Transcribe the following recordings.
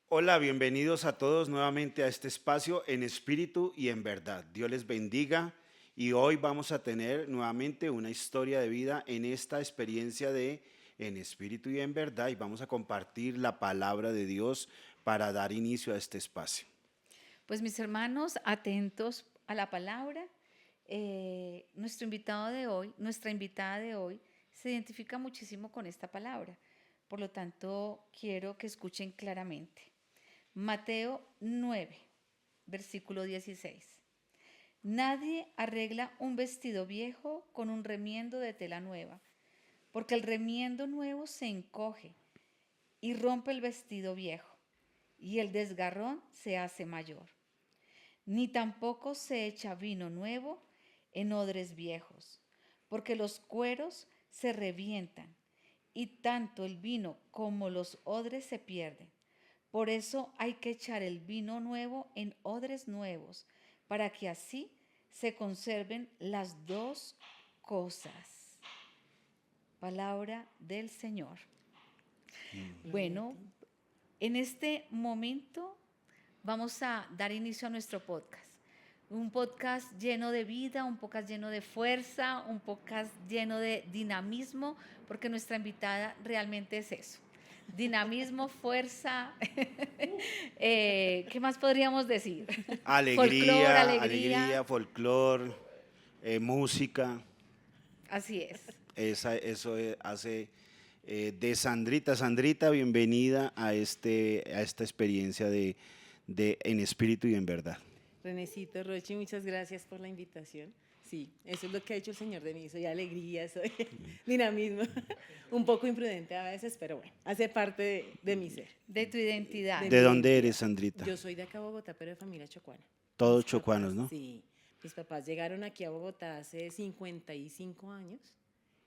Hola, bienvenidos a todos nuevamente a este espacio en espíritu y en verdad. Dios les bendiga y hoy vamos a tener nuevamente una historia de vida en esta experiencia de en espíritu y en verdad y vamos a compartir la palabra de Dios para dar inicio a este espacio. Pues mis hermanos, atentos a la palabra. Nuestro invitado de hoy, nuestra invitada de hoy, se identifica muchísimo con esta palabra. Por lo tanto, quiero que escuchen claramente. Mateo 9, versículo 16. Nadie arregla un vestido viejo con un remiendo de tela nueva, porque el remiendo nuevo se encoge y rompe el vestido viejo, y el desgarrón se hace mayor. Ni tampoco se echa vino nuevo en odres viejos, porque los cueros se revientan y tanto el vino como los odres se pierden. Por eso hay que echar el vino nuevo en odres nuevos, para que así se conserven las dos cosas. Palabra del Señor. Gloria a Bueno, ti. en este momento vamos a dar inicio a nuestro podcast. Un podcast lleno de vida, un podcast lleno de fuerza, un podcast lleno de dinamismo, porque nuestra invitada realmente es eso. Dinamismo, fuerza, ¿qué más podríamos decir? Folclor, Alegría, alegría, alegría, folclor, música, así es. hace de Sandrita. Sandrita, bienvenida a esta experiencia de en espíritu y en verdad. Renecito, Rochi, muchas gracias por la invitación. Sí, eso es lo que ha hecho el Señor de mí. Soy alegría, soy dinamismo. Un poco imprudente a veces, pero bueno, hace parte de mi ser, De tu identidad. de ¿De mi dónde eres, identidad. Sandrita? Yo soy de acá, Bogotá, pero de familia chocuana. Todos Mis chocuanos, papás, ¿no? sí, mis papás llegaron aquí a Bogotá hace 55 años.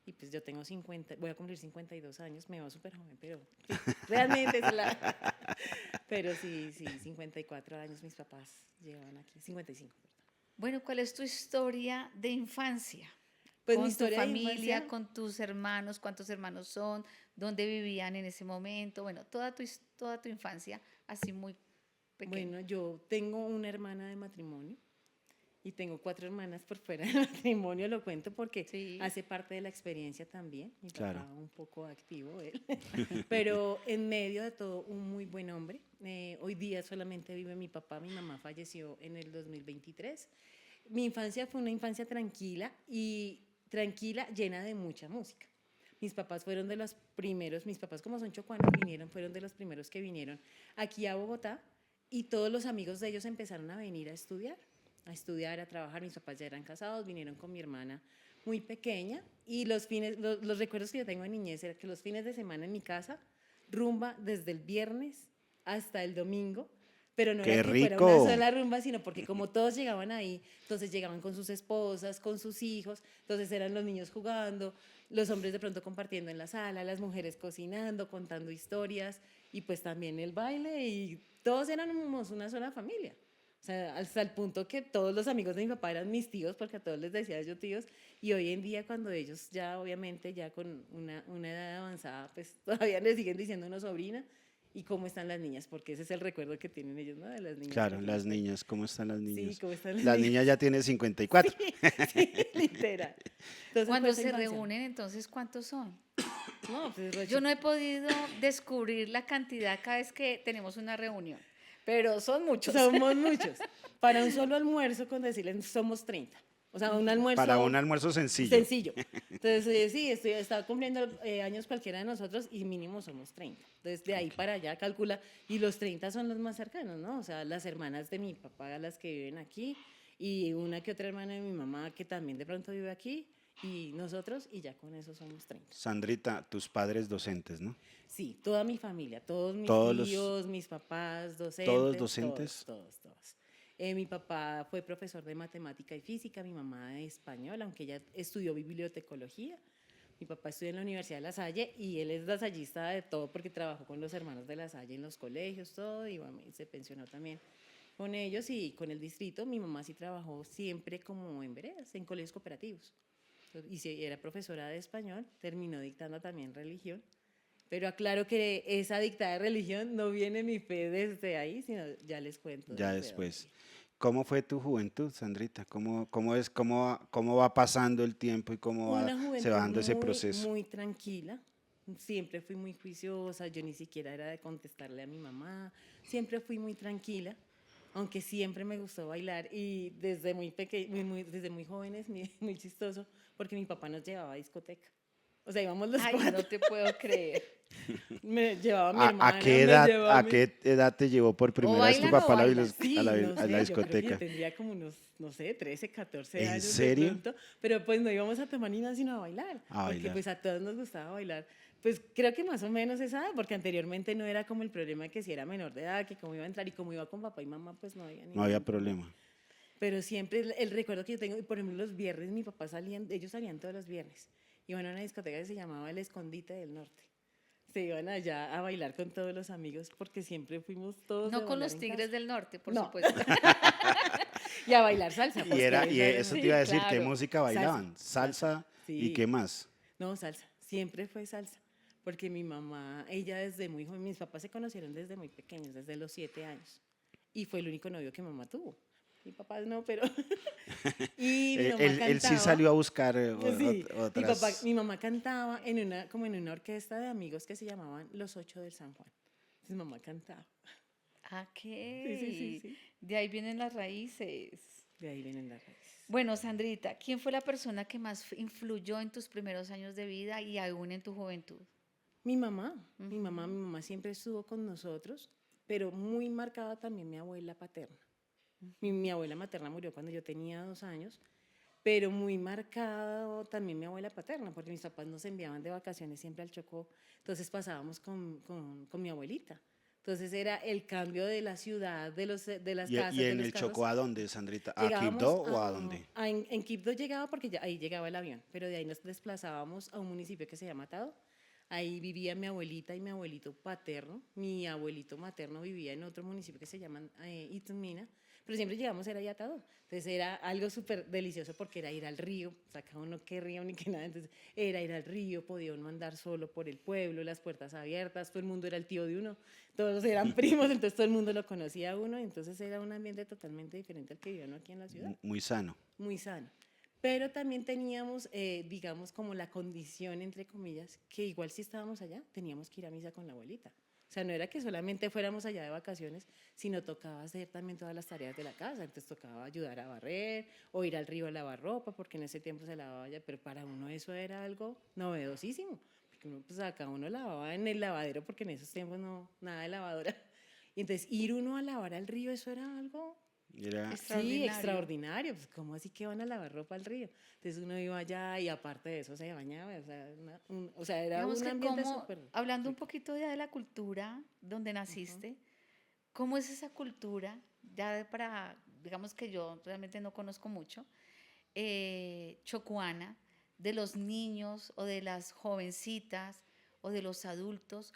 Y pues yo tengo 50, voy a cumplir 52 años, me veo súper joven, pero sí, realmente es la... Pero sí, 54 años mis papás llegaban aquí, 55, perdón. Bueno, ¿cuál es tu historia de infancia? Pues mi Con tu historia de familia, infancia, con tus hermanos, cuántos hermanos son, dónde vivían en ese momento, bueno, toda tu infancia, así muy pequeña. bueno, yo tengo una hermana de matrimonio y tengo 4 hermanas por fuera del matrimonio, lo cuento porque Sí, hace parte de la experiencia también, mi Claro. papá un poco activo, él, pero en medio de todo un muy buen hombre. Hoy día solamente vive mi papá, mi mamá falleció en el 2023. Mi infancia fue una infancia tranquila, llena de mucha música. Mis papás fueron de los primeros, mis papás como son chocuanos fueron de los primeros que vinieron aquí a Bogotá y todos los amigos de ellos empezaron a venir a estudiar, a trabajar. Mis papás ya eran casados, vinieron con mi hermana muy pequeña y los recuerdos que yo tengo de niñez era que los fines de semana en mi casa, rumba desde el viernes hasta el domingo, pero no era ¡Qué que fuera una rico! sola rumba, sino porque como todos llegaban ahí, entonces llegaban con sus esposas, con sus hijos, entonces eran los niños jugando, los hombres de pronto compartiendo en la sala, las mujeres cocinando, contando historias y pues también el baile y todos éramos una sola familia. O sea, hasta el punto que todos los amigos de mi papá eran mis tíos, porque a todos les decía yo tíos, y hoy en día cuando ellos ya obviamente ya con una edad avanzada, pues todavía les siguen diciendo una sobrina, y cómo están las niñas, porque ese es el recuerdo que tienen ellos, ¿no? De las niñas Claro, las pequeñitas. niñas, ¿cómo están las Sí, niñas? cómo están las Las niñas. niñas ya tienen 54. Sí, sí, literal. Entonces fue cuando esa se infancia. reúnen, entonces, ¿cuántos son? No, pues Yo Rochi, no he podido descubrir la cantidad cada vez que tenemos una reunión, pero son muchos. somos muchos. Para un solo almuerzo, con decirles, somos 30. O sea, un Para un almuerzo almuerzo sencillo. sencillo. Entonces, sí, estaba cumpliendo años cualquiera de nosotros y mínimo somos 30. Entonces, de ahí Ok. para allá calcula. Y los 30 son los más cercanos, ¿no? O sea, las hermanas de mi papá, las que viven aquí, y una que otra hermana de mi mamá que también de pronto vive aquí, y nosotros, y ya con eso somos 30. Sandrita, tus padres docentes, ¿no? Sí, toda mi familia, todos mis Todos los, tíos, mis papás, todos docentes, todos, docentes. todos, todos. Mi papá fue profesor de matemática y física, mi mamá de español, aunque ella estudió bibliotecología. Mi papá estudió en la Universidad de La Salle y él es lasallista de todo porque trabajó con los hermanos de La Salle en los colegios, todo, y bueno, se pensionó también con ellos y con el distrito. Mi mamá sí trabajó siempre como en veredas, en colegios cooperativos. Y sí, era profesora de español, terminó dictando también religión, Pero aclaro que esa dictada de religión no viene mi fe desde ahí, sino ya les cuento. Ya desde después. dónde. ¿Cómo fue tu juventud, Sandrita? ¿Cómo va pasando el tiempo y Una se juventud va dando ese muy, proceso? muy tranquila. Siempre fui muy juiciosa, yo ni siquiera era de contestarle a mi mamá. Siempre fui muy tranquila, aunque siempre me gustó bailar y desde muy desde muy jóvenes, muy chistoso, porque mi papá nos llevaba a discoteca. O sea, íbamos los Ay, cuatro. no te puedo creer. Me llevaba mi ¿A hermana, qué me llevaba a mi... qué edad te llevó por O primera vez tu bailan o papá a bailan. Sí, no a la sé, yo creo que yo discoteca? tendría como unos, no sé, 13, 14 ¿En años de serio? pronto, pero pues no íbamos a tomar ni nada sino a bailar, A porque bailar. pues a todos nos gustaba bailar. Pues creo que más o menos esa edad, porque anteriormente no era como el problema de que si era menor de edad, que cómo iba a entrar y como iba con papá y mamá, pues no había No había ningún problema. problema. Pero siempre el recuerdo que yo tengo, y por ejemplo los viernes, mi papá salían, ellos salían todos los viernes, iban a una discoteca que se llamaba El Escondite del Norte. Se iban allá a bailar con todos los amigos porque siempre fuimos todos de No con bailar los en Tigres casa. del Norte, por No. supuesto. Y a bailar salsa, Y pues era, que y esa era eso te una- iba a Sí, decir, ¿qué claro. música bailaban? Salsa y qué Sí, más. no, salsa, siempre fue salsa, porque mi mamá, ella desde muy joven, mis papás se conocieron desde muy pequeños, desde los 7 años, y fue el único novio que mamá tuvo. Mi papá no, pero... Y mi mamá Él sí cantaba, salió a buscar sí, otras. mi mamá cantaba en una, como en una orquesta de amigos que se llamaban Los Ocho del San Juan. Entonces mamá cantaba. Ok. Sí, sí, sí, sí. De ahí vienen las raíces. De ahí vienen las raíces. Bueno, Sandrita, ¿quién fue la persona que más influyó en tus primeros años de vida y aún en tu juventud? Mi mamá siempre estuvo con nosotros, pero muy marcada también mi abuela paterna. Mi abuela materna murió cuando yo tenía 2 años, pero muy marcado también mi abuela paterna, porque mis papás nos enviaban de vacaciones siempre al Chocó, entonces pasábamos con mi abuelita. Entonces era el cambio de la ciudad, de las casas, Y de en los el carros. Chocó a dónde, Sandrita? ¿A Llegábamos Quibdó o a dónde? en Quibdó llegaba porque ahí llegaba el avión, pero de ahí nos desplazábamos a un municipio que se llama Tado. Ahí vivía mi abuelita y mi abuelito paterno. Mi abuelito materno vivía en otro municipio que se llama Itumina, pero siempre llegamos era ahí a Tado. Entonces era algo súper delicioso porque era ir al río, o sea, cada uno qué río ni qué nada, entonces era ir al río, podía uno andar solo por el pueblo, las puertas abiertas, todo el mundo era el tío de uno, todos eran primos, entonces todo el mundo lo conocía a uno, entonces era un ambiente totalmente diferente al que vivía uno aquí en la ciudad, Muy sano. muy sano. Pero también teníamos, digamos, como la condición, entre comillas, que igual si estábamos allá, teníamos que ir a misa con la abuelita. O sea, no era que solamente fuéramos allá de vacaciones, sino tocaba hacer también todas las tareas de la casa. Entonces tocaba ayudar a barrer o ir al río a lavar ropa, porque en ese tiempo se lavaba allá, pero para uno eso era algo novedosísimo. Porque uno, pues acá uno lavaba en el lavadero, porque en esos tiempos no, nada de lavadora. Y entonces ir uno a lavar al río, eso era algo Era, sí, Extraordinario. extraordinario. Pues, ¿cómo así que van a lavar ropa al río? Entonces uno iba allá y aparte de eso se bañaba. O sea, o sea era Digamos un que ambiente como, súper hablando un rico. poquito ya de la cultura donde naciste, ¿cómo es esa cultura? Para, digamos que yo realmente no conozco mucho, chocuana, de los niños o de las jovencitas o de los adultos,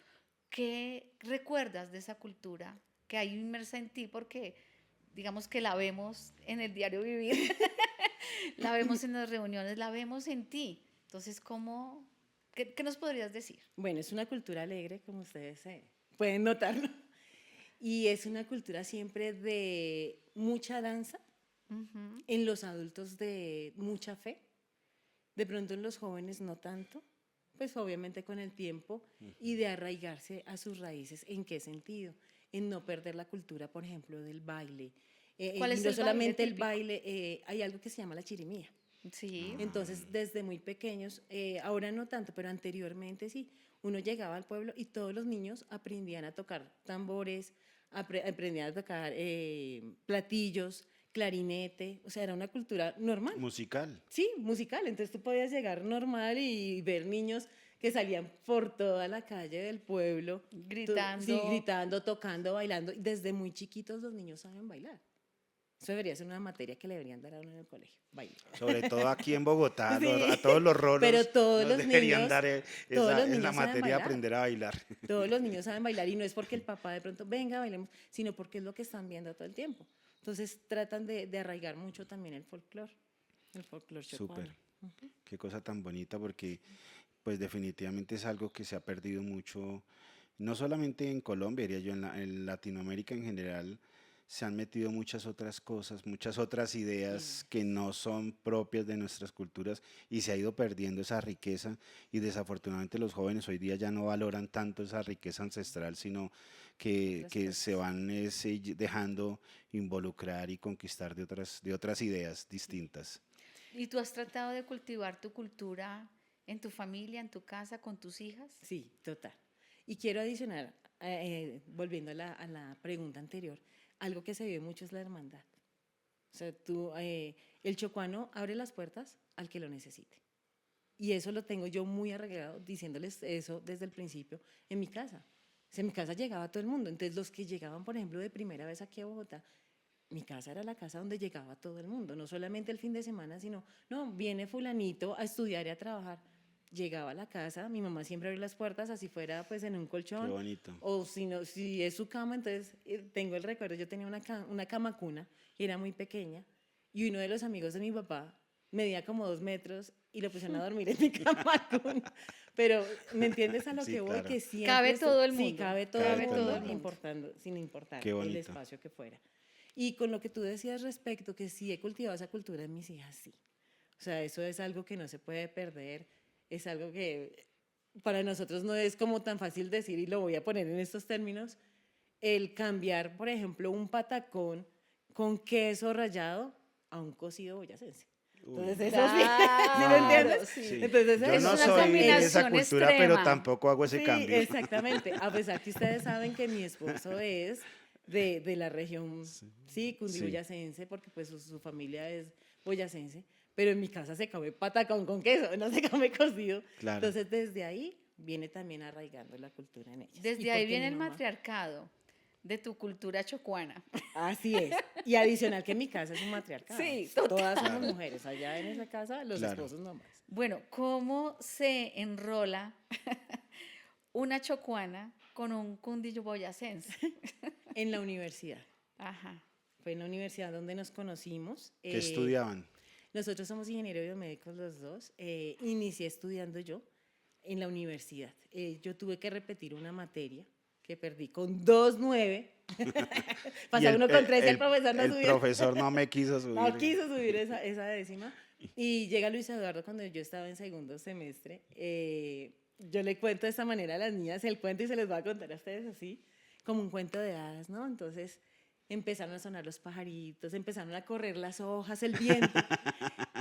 ¿qué recuerdas de esa cultura que hay inmersa en ti? Porque digamos que la vemos en el diario vivir, la vemos en las reuniones, la vemos en ti. Entonces, qué nos podrías decir? Bueno, es una cultura alegre, como ustedes pueden notarlo. Y es una cultura siempre de mucha danza, Ujú. en los adultos de mucha fe, de pronto en los jóvenes no tanto, pues obviamente con el tiempo, y de arraigarse a sus raíces. ¿En qué sentido? En no perder la cultura, por ejemplo, del baile. ¿Cuál Y es no el baile solamente el típico? baile, hay algo que se llama la chirimía. Sí. Entonces, desde muy pequeños, ahora no tanto, pero anteriormente sí, uno llegaba al pueblo y todos los niños aprendían a tocar tambores, aprendían a tocar platillos, clarinete, o sea, era una cultura normal. musical. Sí, musical. Entonces tú podías llegar normal y ver niños que salían por toda la calle del pueblo, sí, Gritando. gritando, tocando, bailando. Desde muy chiquitos los niños saben bailar. Eso debería ser una materia que le deberían dar a uno en el colegio, baile. Sobre todo aquí en Bogotá, Sí, a todos los pero rolos todos nos los deberían niños, dar todos los esa niños saben materia de bailar. aprender a bailar. Todos los niños saben bailar y no es porque el papá de pronto venga, bailemos, sino porque es lo que están viendo todo el tiempo. Entonces tratan de arraigar mucho también el folclore chocuano. Súper. Qué cosa tan bonita porque pues definitivamente es algo que se ha perdido mucho, no solamente en Colombia, diría yo, en Latinoamérica en general, se han metido muchas otras cosas, muchas otras Sí, ideas que no son propias de nuestras culturas y se ha ido perdiendo esa riqueza y desafortunadamente los jóvenes hoy día ya no valoran tanto esa riqueza ancestral, sino otras que se cosas. van dejando involucrar y conquistar de otras ideas distintas. ¿Y tú has tratado de cultivar tu cultura en tu familia, en tu casa, con tus hijas? Sí, total. Y quiero adicionar, volviendo a la pregunta anterior, algo que se ve mucho es la hermandad. O sea, el chocuano abre las puertas al que lo necesite. Y eso lo tengo yo muy arreglado, diciéndoles eso desde el principio en mi casa. O sea, en mi casa llegaba todo el mundo. Entonces, los que llegaban, por ejemplo, de primera vez aquí a Bogotá, mi casa era la casa donde llegaba todo el mundo, no solamente el fin de semana, sino, no, viene fulanito a estudiar y a trabajar. Llegaba a la casa, mi mamá siempre abrió las puertas, así fuera pues en un Qué colchón, bonito. o si, no, si es su cama, entonces tengo el recuerdo, yo tenía una cama cuna y era muy pequeña, y uno de los amigos de mi papá medía como 2 metros y lo pusieron a dormir en mi cama cuna. Pero, ¿me entiendes a lo Sí, que voy? claro. Que siempre, Cabe todo el sí, mundo, cabe todo el Cabe cabe todo el todo mundo, el mundo. mundo. sin importar Qué el bonito. espacio que fuera. Y con lo que tú decías respecto, que sí he cultivado esa cultura en mis hijas, sí. O sea, eso es algo que no se puede perder, es algo que para nosotros no es como tan fácil decir, y lo voy a poner en estos términos, el cambiar, por ejemplo, un patacón con queso rallado a un cocido boyacense. Uy, Entonces, no. eso sí, ¿sí me No, entiendes? Claro, sí. sí. Entonces, Yo Es no una eso, soy de esa combinación cultura, pero extrema. tampoco hago ese sí, cambio. exactamente. A pesar que ustedes saben que mi esposo es de la región, sí, Sí, cundiboyacense, porque pues su familia es boyacense, pero en mi casa se come patacón con queso, no se come cocido. claro. Entonces, desde ahí viene también arraigando la cultura en ellas. Y Desde ahí porque viene mi el mamá, matriarcado de tu cultura chocuana. así es. Y adicional que mi casa es un matriarcado. Sí, total. Todas somos Claro, mujeres. Allá en esa casa, los claro. esposos nomás. Bueno, ¿cómo se enrola una chocuana con un cundillo boyacense? En la universidad. Ajá. Fue en la universidad donde nos conocimos. ¿Qué estudiaban? Nosotros somos ingenieros biomédicos los dos. Inicié estudiando yo en la universidad. Yo tuve que repetir una materia que perdí con 2,9. Y Pasaba uno con 3 y el profesor no el subía. profesor no me quiso No subir. quiso subir esa décima. Y llega Luis Eduardo cuando yo estaba en segundo semestre. Yo le cuento de esta manera a las niñas el cuento y se les va a contar a ustedes así, como un cuento de hadas, ¿no? Entonces empezaron a sonar los pajaritos, empezaron a correr las hojas, el viento.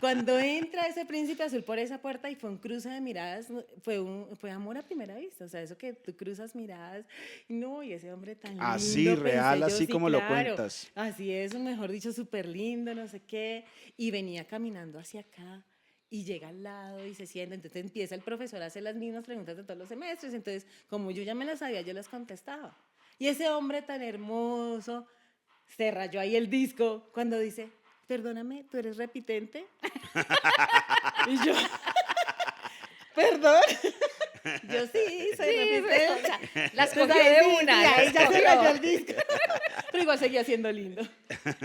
Cuando entra ese príncipe azul por esa puerta y fue un cruce de miradas, fue amor a primera vista, o sea, eso que tú cruzas miradas, no, y ese hombre tan Así, lindo, real, pensé yo, así sí, como lo claro, cuentas. así es, mejor dicho, súper lindo, no sé qué, y venía caminando hacia acá, y llega al lado y se sienta, entonces empieza el profesor a hacer las mismas preguntas de todos los semestres, entonces, como yo ya me las sabía, yo las contestaba. Y ese hombre tan hermoso, se rayó ahí el disco cuando dice, perdóname, ¿tú eres repitente? Y yo, perdón. Yo sí, soy Sí, repitente. o sea, las Entonces, cogió de sí, una. sí, ahí las ya se rayó el cogió. disco. Pero igual seguía siendo lindo.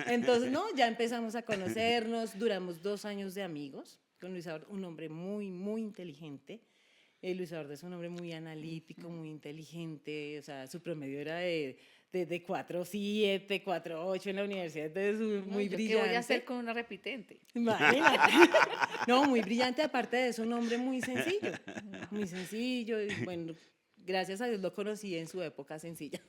Entonces, no, ya empezamos a conocernos, duramos 2 años de amigos con Luis Eduardo, un hombre muy, muy inteligente. Luis Eduardo es un hombre muy analítico, muy inteligente, o sea, su promedio era de 4,7, 4,8 en la universidad, entonces No, muy ¿yo qué voy a hacer brillante. con una repitente? Imagínate. No, muy brillante, aparte de eso, un hombre muy sencillo, y bueno, gracias a Dios lo conocí en su época sencilla.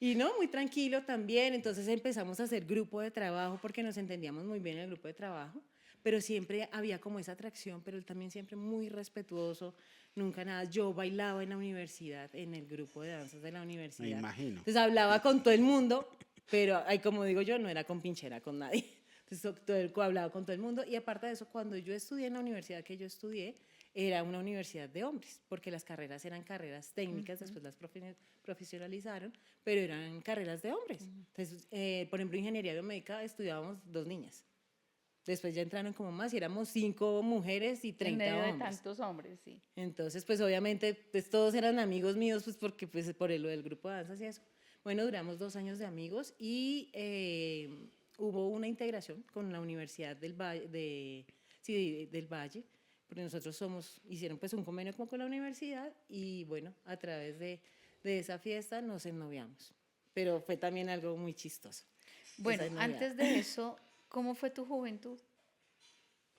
Y no, muy tranquilo también, entonces empezamos a hacer grupo de trabajo porque nos entendíamos muy bien en el grupo de trabajo, pero siempre había como esa atracción, pero él también siempre muy respetuoso, nunca nada. Yo bailaba en la universidad, en el grupo de danzas de la Me universidad, imagino. entonces hablaba con todo el mundo, pero ahí como digo yo, no era con pinchera con nadie. Entonces hablaba con todo el mundo y aparte de eso, cuando yo estudié en la universidad que yo estudié, era una universidad de hombres, porque las carreras eran carreras técnicas, después las profesionalizaron, pero eran carreras de hombres. Entonces, por ejemplo, ingeniería biomédica estudiábamos 2 niñas. Después ya entraron como más y éramos 5 mujeres y En 30 medio de hombres. tantos hombres, sí. Entonces, pues obviamente, pues todos eran amigos míos, pues porque pues por lo del grupo de danzas y eso. Bueno, duramos 2 años de amigos y hubo una integración con la Universidad del Valle, sí, del Valle, porque nosotros hicieron pues un convenio como con la universidad y bueno, a través de esa fiesta nos ennoviamos. Pero fue también algo muy chistoso. Bueno, esa ennoviada. antes de eso, ¿cómo fue tu juventud?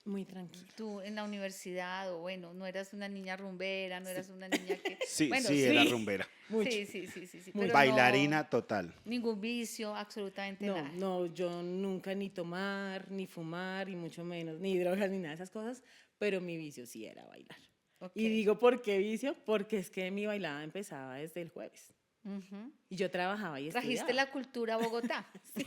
Muy tranquila. Tú en la universidad, o bueno, no eras una niña rumbera, no eras una niña que... Sí, Bueno, sí, era rumbera. Mucho. Sí, Muy pero Bailarina total. no, ningún vicio, absolutamente No, nada. no, yo nunca ni tomar, ni fumar, y mucho menos, ni drogas, ni nada de esas cosas, pero mi vicio sí era bailar. Ok. Y digo, ¿por qué vicio? Porque es que mi bailada empezaba desde el jueves. Ujú. Y yo trabajaba y Trajiste estudiaba. la cultura a Bogotá. Sí,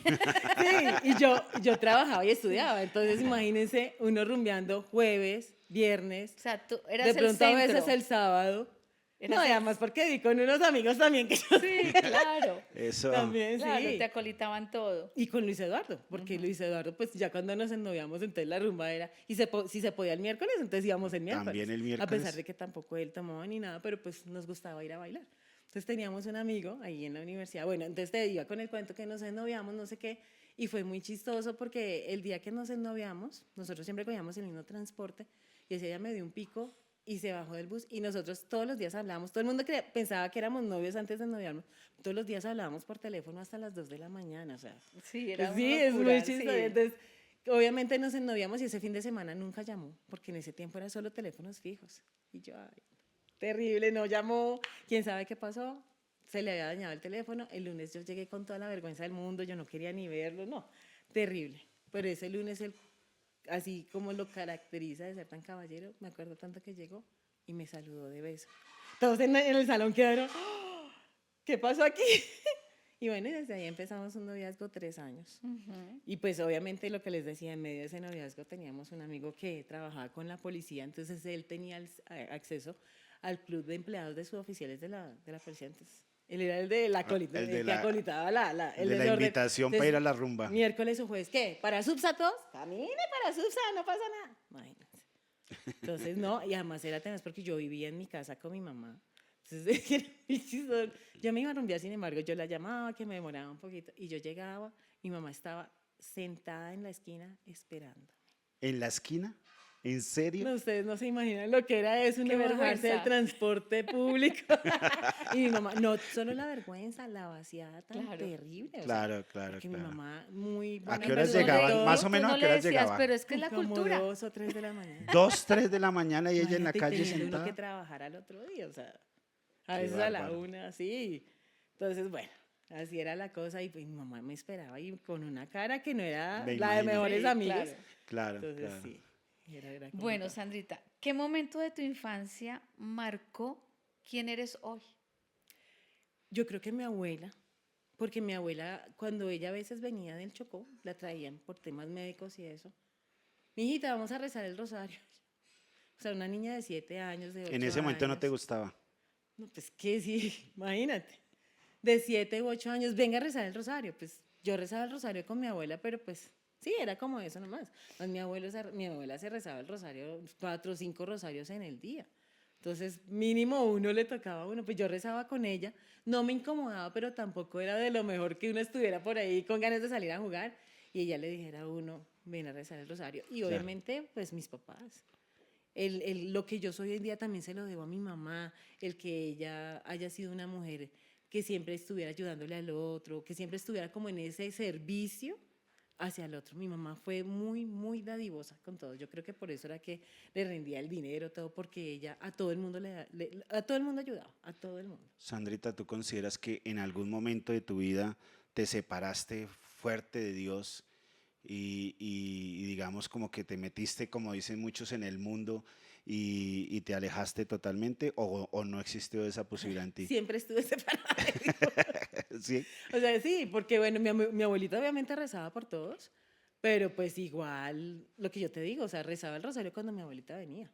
y yo trabajaba y estudiaba. Entonces, imagínense uno rumbeando jueves, viernes, O sea, tú eras de el pronto a veces centro. el sábado. Eras No, y el- además porque vi con unos amigos también que yo Sí, claro. Eso. también, Claro, sí. te acolitaban todo. Y con Luis Eduardo, porque Luis Eduardo, pues ya cuando nos ennoviamos, entonces la rumba era, si se podía el miércoles, entonces íbamos el miércoles. También el A miércoles. pesar de que tampoco él tomaba ni nada, pero pues nos gustaba ir a bailar. Entonces teníamos un amigo ahí en la universidad, bueno, entonces te iba con el cuento que nos ennoviamos, no sé qué, y fue muy chistoso porque el día que nos ennoviamos, nosotros siempre cogíamos el mismo transporte, y ese día me dio un pico y se bajó del bus, y nosotros todos los días hablábamos, todo el mundo pensaba que éramos novios antes de ennoviarnos, todos los días hablábamos por teléfono hasta las 2 de la mañana, o sea, Sí, era sí, una es muy locura, chistoso. sí. Entonces, obviamente nos ennoviamos y ese fin de semana nunca llamó, porque en ese tiempo era solo teléfonos fijos. Y yo, ay, terrible, no llamó, quién sabe qué pasó, se le había dañado el teléfono. El lunes yo llegué con toda la vergüenza del mundo, yo no quería ni verlo, no, terrible. Pero ese lunes, así como lo caracteriza de ser tan caballero, me acuerdo tanto que llegó y me saludó de beso. Todos en el salón quedaron, "¡Oh! ¿Qué pasó aquí?" Y bueno, y desde ahí empezamos un noviazgo 3 años. Ujú. Y pues obviamente lo que les decía, en medio de ese noviazgo teníamos un amigo que trabajaba con la policía, entonces él tenía acceso al club de empleados de suboficiales de la policía. Entonces, él era el de la el de el que la- acolitaba el de la desorden. invitación para ir a la rumba. Miércoles o jueves, ¿qué? ¿Para subsa todos? Camine para subsa, no pasa nada. Imagínense. Entonces, no, y además era tenaz porque yo vivía en mi casa con mi mamá. Entonces, era muy chistoso. Yo me iba a rumbear, sin embargo, yo la llamaba, que me demoraba un poquito, y yo llegaba, mi mamá estaba sentada en la esquina esperando. ¿En la esquina? ¿En serio? No, ustedes no se imaginan lo que era eso, uno Qué bajarse del vergüenza. transporte público. Y mi mamá, no solo la vergüenza, la vaciada tan Claro. terrible. O sea, Claro, claro, porque claro. mi mamá muy ¿A buena qué horas persona y llegaban? todo, Más o Tú menos, no ¿a qué le horas decías, llegaba? pero es que es la como cultura. 2 o 3 de la mañana. 2, 3 de la mañana y ella en la Imagínate, calle teniendo uno sentada. que trabajar al otro día, o sea, a Qué veces a la bárbaro. 1, así. Entonces, bueno, así era la cosa y pues, mi mamá me esperaba y con una cara que no era Me la de imagino. mejores Sí, amigos. claro. Claro, Entonces, claro. sí, era Bueno, complicado. Sandrita, ¿qué momento de tu infancia marcó quién eres hoy? Yo creo que mi abuela, porque mi abuela, cuando ella a veces venía del Chocó, la traían por temas médicos y eso. Mijita, vamos a rezar el rosario. O sea, una niña de 7 años, de 8 En ese momento no te años. gustaba. No, pues que sí, imagínate. De 7 u 8 años, venga a rezar el rosario. Pues yo rezaba el rosario con mi abuela, pero pues sí, era como eso nomás. Pues, mi abuela se rezaba el rosario, 4 o 5 rosarios en el día. Entonces, mínimo uno le tocaba a uno. Pues yo rezaba con ella, no me incomodaba, pero tampoco era de lo mejor que uno estuviera por ahí con ganas de salir a jugar y ella le dijera a uno, ven a rezar el rosario. Y Claro. obviamente, pues mis papás. Lo que yo soy hoy en día también se lo debo a mi mamá, el que ella haya sido una mujer que siempre estuviera ayudándole al otro, que siempre estuviera como en ese servicio hacia el otro. Mi mamá fue muy, muy dadivosa con todo. Yo creo que por eso era que le rendía el dinero, todo, porque ella a todo el mundo a todo el mundo ayudaba, a todo el mundo. Sandrita, ¿tú consideras que en algún momento de tu vida te separaste fuerte de Dios y digamos como que te metiste, como dicen muchos, en el mundo y te alejaste totalmente o no existió esa posibilidad en ti? Siempre estuve separada de Dios. Sí. O sea, sí, porque bueno, mi abuelita obviamente rezaba por todos, pero pues igual, lo que yo te digo, o sea, rezaba el rosario cuando mi abuelita venía.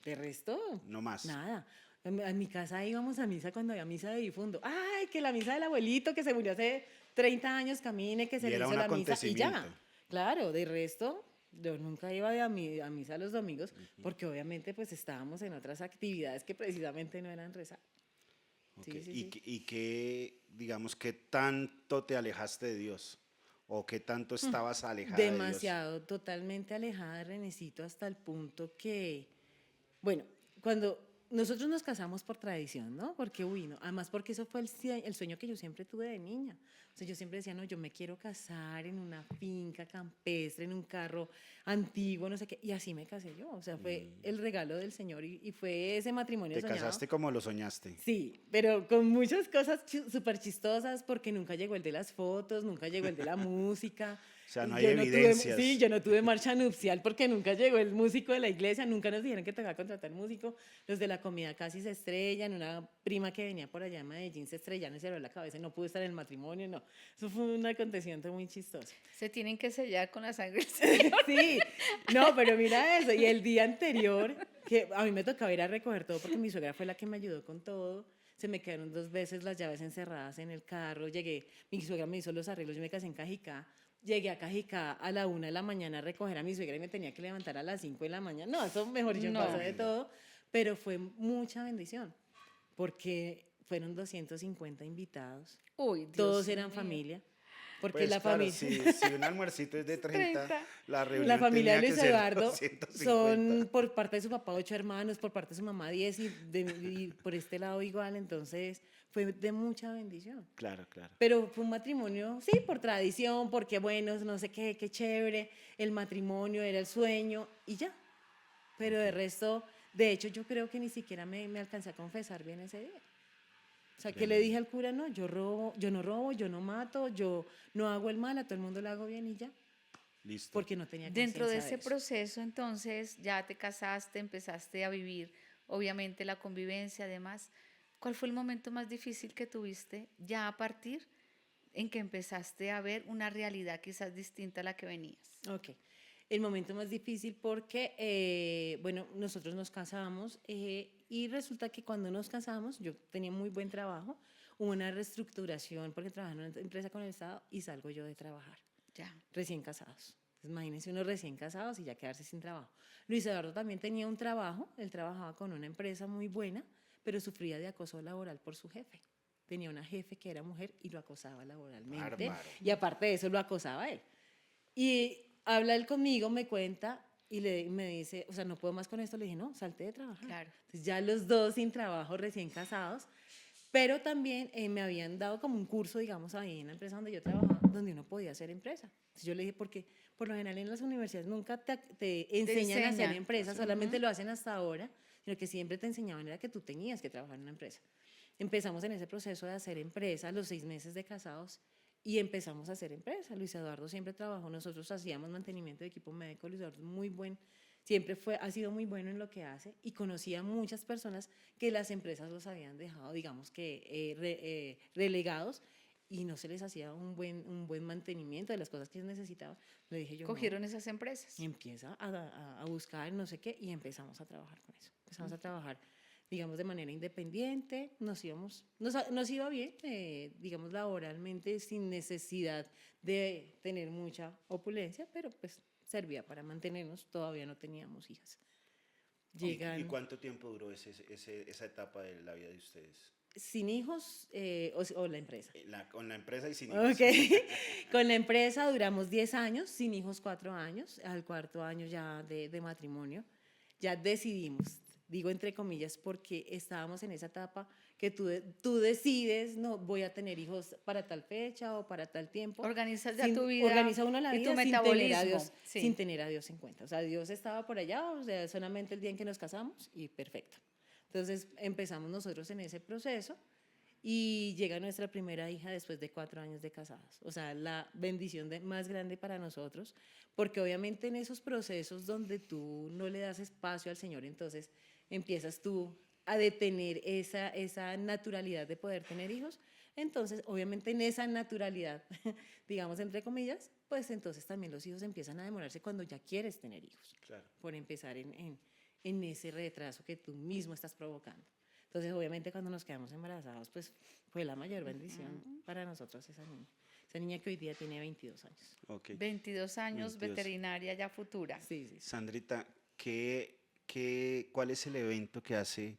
De resto, No más. nada. En mi casa íbamos a misa cuando había misa de difunto. Ay, que la misa del abuelito que se murió hace 30 años, camine, que se Y le era hizo un la misa y ya. acontecimiento. Claro, de resto, yo nunca iba a misa los domingos, porque obviamente pues estábamos en otras actividades que precisamente no eran rezar. Ok. Sí, sí, ¿Y, sí. y qué, digamos, qué tanto te alejaste de Dios? ¿O qué tanto estabas alejada de Dios? Demasiado, totalmente alejada de Renecito hasta el punto que Bueno, cuando nosotros nos casamos por tradición, ¿no? Porque, uy, no, además porque eso fue el sueño que yo siempre tuve de niña. O sea, yo siempre decía, no, yo me quiero casar en una finca campestre, en un carro antiguo, no sé qué. Y así me casé yo. O sea, fue el regalo del Señor y fue ese matrimonio Te soñado. casaste como lo soñaste. Sí, pero con muchas cosas súper chistosas porque nunca llegó el de las fotos, nunca llegó el de la música. O sea, no hay Yo no tuve, evidencias. sí, yo no tuve marcha nupcial porque nunca llegó el músico de la iglesia, nunca nos dijeron que tocaba contratar músico. Los de la comida casi se estrellan, una prima que venía por allá de Medellín se estrelló y se le dio la cabeza y no pudo estar en el matrimonio, no. Eso fue un acontecimiento muy chistoso. Se tienen que sellar con la sangre del Señor. Sí, no, pero mira eso. Y el día anterior, que a mí me tocaba ir a recoger todo porque mi suegra fue la que me ayudó con todo. Se me quedaron 2 veces las llaves encerradas en el carro. Llegué, mi suegra me hizo los arreglos, yo me casé en Cajicá. Llegué a Cajicá a la 1 de la mañana a recoger a mi suegra y me tenía que levantar a las 5 de la mañana. No, eso mejor yo No. pasó de todo, pero fue mucha bendición porque fueron 250 invitados. Uy, Dios Todos eran mío. familia. Porque Pues la claro, familia... si un almuercito es de 30, 30. la reunión La familia de tenía Luis que ser Eduardo 250. son por parte de su papá 8 hermanos, por parte de su mamá 10 y por este lado igual, entonces fue de mucha bendición. Claro, claro. Pero fue un matrimonio, sí, por tradición, porque bueno, no sé qué, qué chévere, el matrimonio era el sueño y ya. Pero de resto, de hecho yo creo que ni siquiera me alcancé a confesar bien ese día. O sea, que le dije al cura, no, yo no robo, yo no mato, yo no hago el mal, a todo el mundo le hago bien y ya. Listo. Porque no tenía Dentro de conciencia ese eso. proceso, entonces, ya te casaste, empezaste a vivir, obviamente, la convivencia, además. ¿Cuál fue el momento más difícil que tuviste ya a partir en que empezaste a ver una realidad quizás distinta a la que venías? Ok. El momento más difícil porque, bueno, nosotros nos casamos y resulta que cuando nos casamos, yo tenía muy buen trabajo, hubo una reestructuración porque trabajaba en una empresa con el Estado y salgo yo de trabajar, Ya. recién casados. Entonces, imagínense unos recién casados y ya quedarse sin trabajo. Luis Eduardo también tenía un trabajo, él trabajaba con una empresa muy buena, pero sufría de acoso laboral por su jefe. Tenía una jefe que era mujer y lo acosaba laboralmente. Bárbaro. Y aparte de eso lo acosaba a él. Y habla él conmigo, me cuenta y me dice, o sea, no puedo más con esto. Le dije, no, salte de trabajar. Claro. Entonces ya los dos sin trabajo, recién casados, pero también me habían dado como un curso, digamos, ahí en la empresa donde yo trabajaba, donde uno podía hacer empresa. Entonces yo le dije, porque por lo general en las universidades nunca te enseñan a hacer enseñan. empresa, solamente lo hacen hasta ahora, sino que siempre te enseñaban era que tú tenías que trabajar en una empresa. Empezamos en ese proceso de hacer empresa, a los 6 meses de casados, y empezamos a hacer empresa. Luis Eduardo siempre trabajó, nosotros hacíamos mantenimiento de equipo médico, Luis Eduardo es muy buen, siempre ha sido muy bueno en lo que hace y conocía a muchas personas que las empresas los habían dejado, digamos que relegados y no se les hacía un buen mantenimiento de las cosas que ellos necesitaban. Le dije yo, Cogieron esas empresas. y empieza a buscar no sé qué y empezamos a trabajar con eso. Empezamos a trabajar, digamos, de manera independiente, nos iba bien, digamos, laboralmente, sin necesidad de tener mucha opulencia, pero pues servía para mantenernos, todavía no teníamos hijas. Llegan ¿Y cuánto tiempo duró esa etapa de la vida de ustedes? sin hijos o la empresa. Con la empresa y sin hijos. Ok, con la empresa duramos 10 años, sin hijos 4 años, al cuarto año ya de matrimonio, ya decidimos, digo entre comillas, porque estábamos en esa etapa que tú decides, no, voy a tener hijos para tal fecha o para tal tiempo. Organizas ya tu vida Organiza uno la y tu vida metabolismo. Sí. sin tener a Dios en cuenta. O sea, Dios estaba por allá, o sea, solamente el día en que nos casamos y perfecto. Entonces empezamos nosotros en ese proceso y llega nuestra primera hija después de 4 años de casados. O sea, la bendición más grande para nosotros, porque obviamente en esos procesos donde tú no le das espacio al Señor, entonces empiezas tú a detener esa naturalidad de poder tener hijos. Entonces, obviamente en esa naturalidad, digamos entre comillas, pues entonces también los hijos empiezan a demorarse cuando ya quieres tener hijos. Claro. Por empezar en ese retraso que tú mismo estás provocando. Entonces, obviamente, cuando nos quedamos embarazados, pues fue la mayor bendición para nosotros esa niña. Esa niña que hoy día tiene 22 años. Okay. 22 años, 22. veterinaria ya futura. Sí, sí. Sandrita, ¿cuál es el evento que hace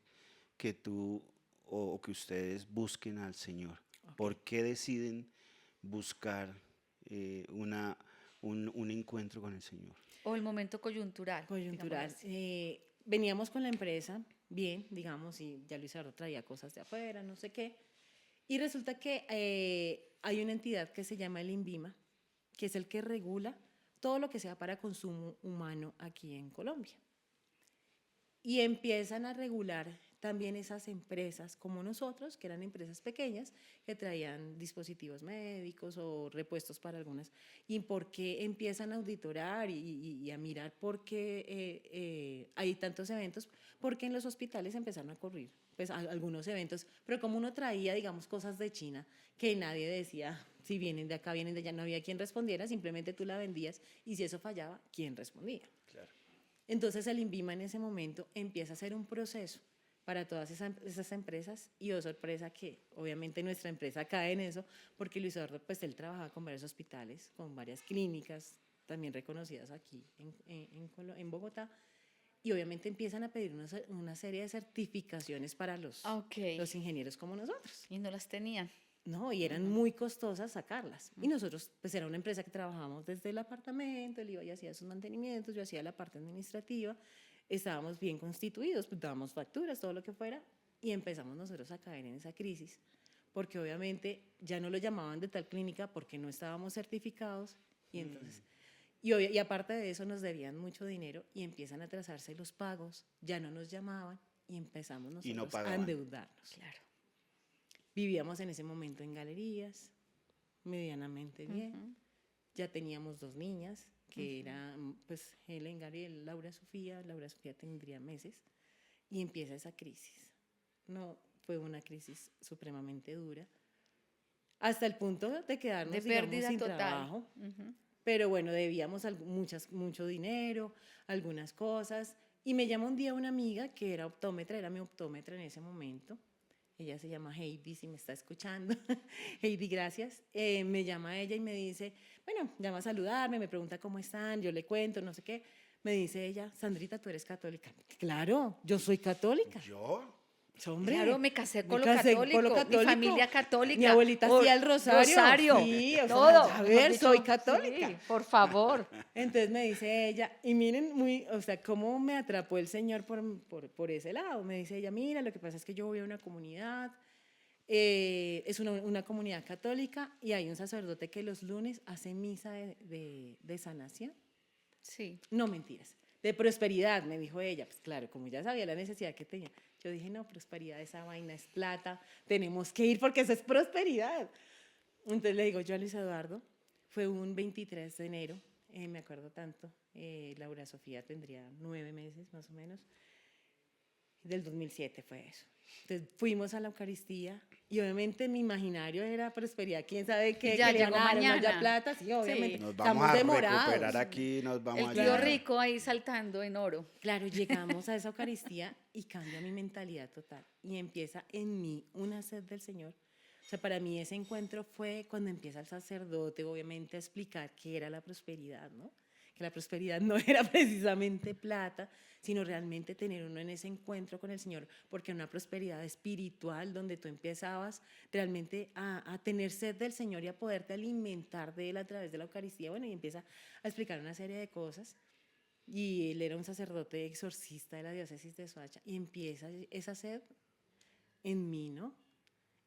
que tú o que ustedes busquen al Señor? Okay. ¿Por qué deciden buscar un encuentro con el Señor? O el momento coyuntural. Coyuntural. digámoslo así. veníamos con la empresa bien, digamos, y ya Luis Eduardo traía cosas de afuera, no sé qué. Y resulta que hay una entidad que se llama el INVIMA, que es el que regula todo lo que sea para consumo humano aquí en Colombia. Y empiezan a regular también esas empresas como nosotros, que eran empresas pequeñas, que traían dispositivos médicos o repuestos para algunas. ¿Y por qué empiezan a auditorar y a mirar por qué hay tantos eventos? Porque en los hospitales empezaron a ocurrir pues, algunos eventos, pero como uno traía, digamos, cosas de China, que nadie decía, si vienen de acá, vienen de allá, no había quien respondiera, simplemente tú la vendías, y si eso fallaba, ¿quién respondía? Claro. Entonces el INVIMA en ese momento empieza a hacer un proceso para todas esas empresas y oh sorpresa que obviamente nuestra empresa cae en eso porque Luis Eduardo pues él trabajaba con varios hospitales, con varias clínicas también reconocidas aquí en Bogotá y obviamente empiezan a pedir una serie de certificaciones para Ok. los ingenieros como nosotros. Y no las tenían. No, y eran muy costosas sacarlas. Y nosotros, pues era una empresa que trabajábamos desde el apartamento, él iba y hacía sus mantenimientos, yo hacía la parte administrativa, estábamos bien constituidos, pues dábamos facturas, todo lo que fuera, y empezamos nosotros a caer en esa crisis, porque obviamente ya no lo llamaban de tal clínica porque no estábamos certificados, y entonces, y aparte de eso nos debían mucho dinero y empiezan a atrasarse los pagos, ya no nos llamaban y empezamos Y no nosotros a pagaban. endeudarnos. Claro. Vivíamos en ese momento en galerías, medianamente bien. Ya teníamos 2 niñas, que eran pues Helen, Gabriel, Laura Sofía. Laura Sofía tendría meses. Y empieza esa crisis. No, fue una crisis supremamente dura. Hasta el punto de quedarnos, De digamos, pérdida sin total. trabajo. Pero bueno, debíamos mucho dinero, algunas cosas. Y me llama un día una amiga que era optómetra, era mi optómetra en ese momento. Ella se llama Heidi, si me está escuchando. Heidi, gracias. Me llama ella y me dice, bueno, llama a saludarme, me pregunta cómo están, yo le cuento, no sé qué. Me dice ella, Sandrita, ¿tú eres católica? Claro, yo soy católica. ¿Yo? Hombre, Claro, me casé con me lo casé católico, con lo mi católico. familia católica. Mi abuelita hacía el rosario. Sí, o sea, todo. a mejor ver, dicho, soy católica. sí, por favor. Entonces me dice ella, y miren, o sea, cómo me atrapó el Señor por ese lado. Me dice ella, mira, lo que pasa es que yo voy a una comunidad, es una comunidad católica, y hay un sacerdote que los lunes hace misa de sanación. Sí. No, mentiras. De prosperidad, me dijo ella. Pues claro, como ya sabía la necesidad que tenía. Yo dije, no, prosperidad, esa vaina es plata, tenemos que ir porque eso es prosperidad. Entonces le digo yo a Luis Eduardo, fue un 23 de enero, me acuerdo tanto, Laura Sofía tendría 9 meses más o menos, del 2007 fue eso. Entonces fuimos a la Eucaristía y obviamente mi imaginario era prosperidad, quién sabe qué, Y ya que le llegó ganaron, no mañana. haya plata, sí, obviamente, Nos vamos estamos a demorados. recuperar aquí, nos vamos El a tío llenar. rico ahí saltando en oro. Claro, llegamos a esa Eucaristía y cambia mi mentalidad total y empieza en mí una sed del Señor. O sea, para mí ese encuentro fue cuando empieza el sacerdote, obviamente, a explicar qué era la prosperidad, ¿no? Que la prosperidad no era precisamente plata, sino realmente tener uno en ese encuentro con el Señor, porque era una prosperidad espiritual donde tú empezabas realmente a tener sed del Señor y a poderte alimentar de Él a través de la Eucaristía. Bueno, y empieza a explicar una serie de cosas. Y él era un sacerdote exorcista de la diócesis de Soacha, y empieza esa sed en mí, ¿no?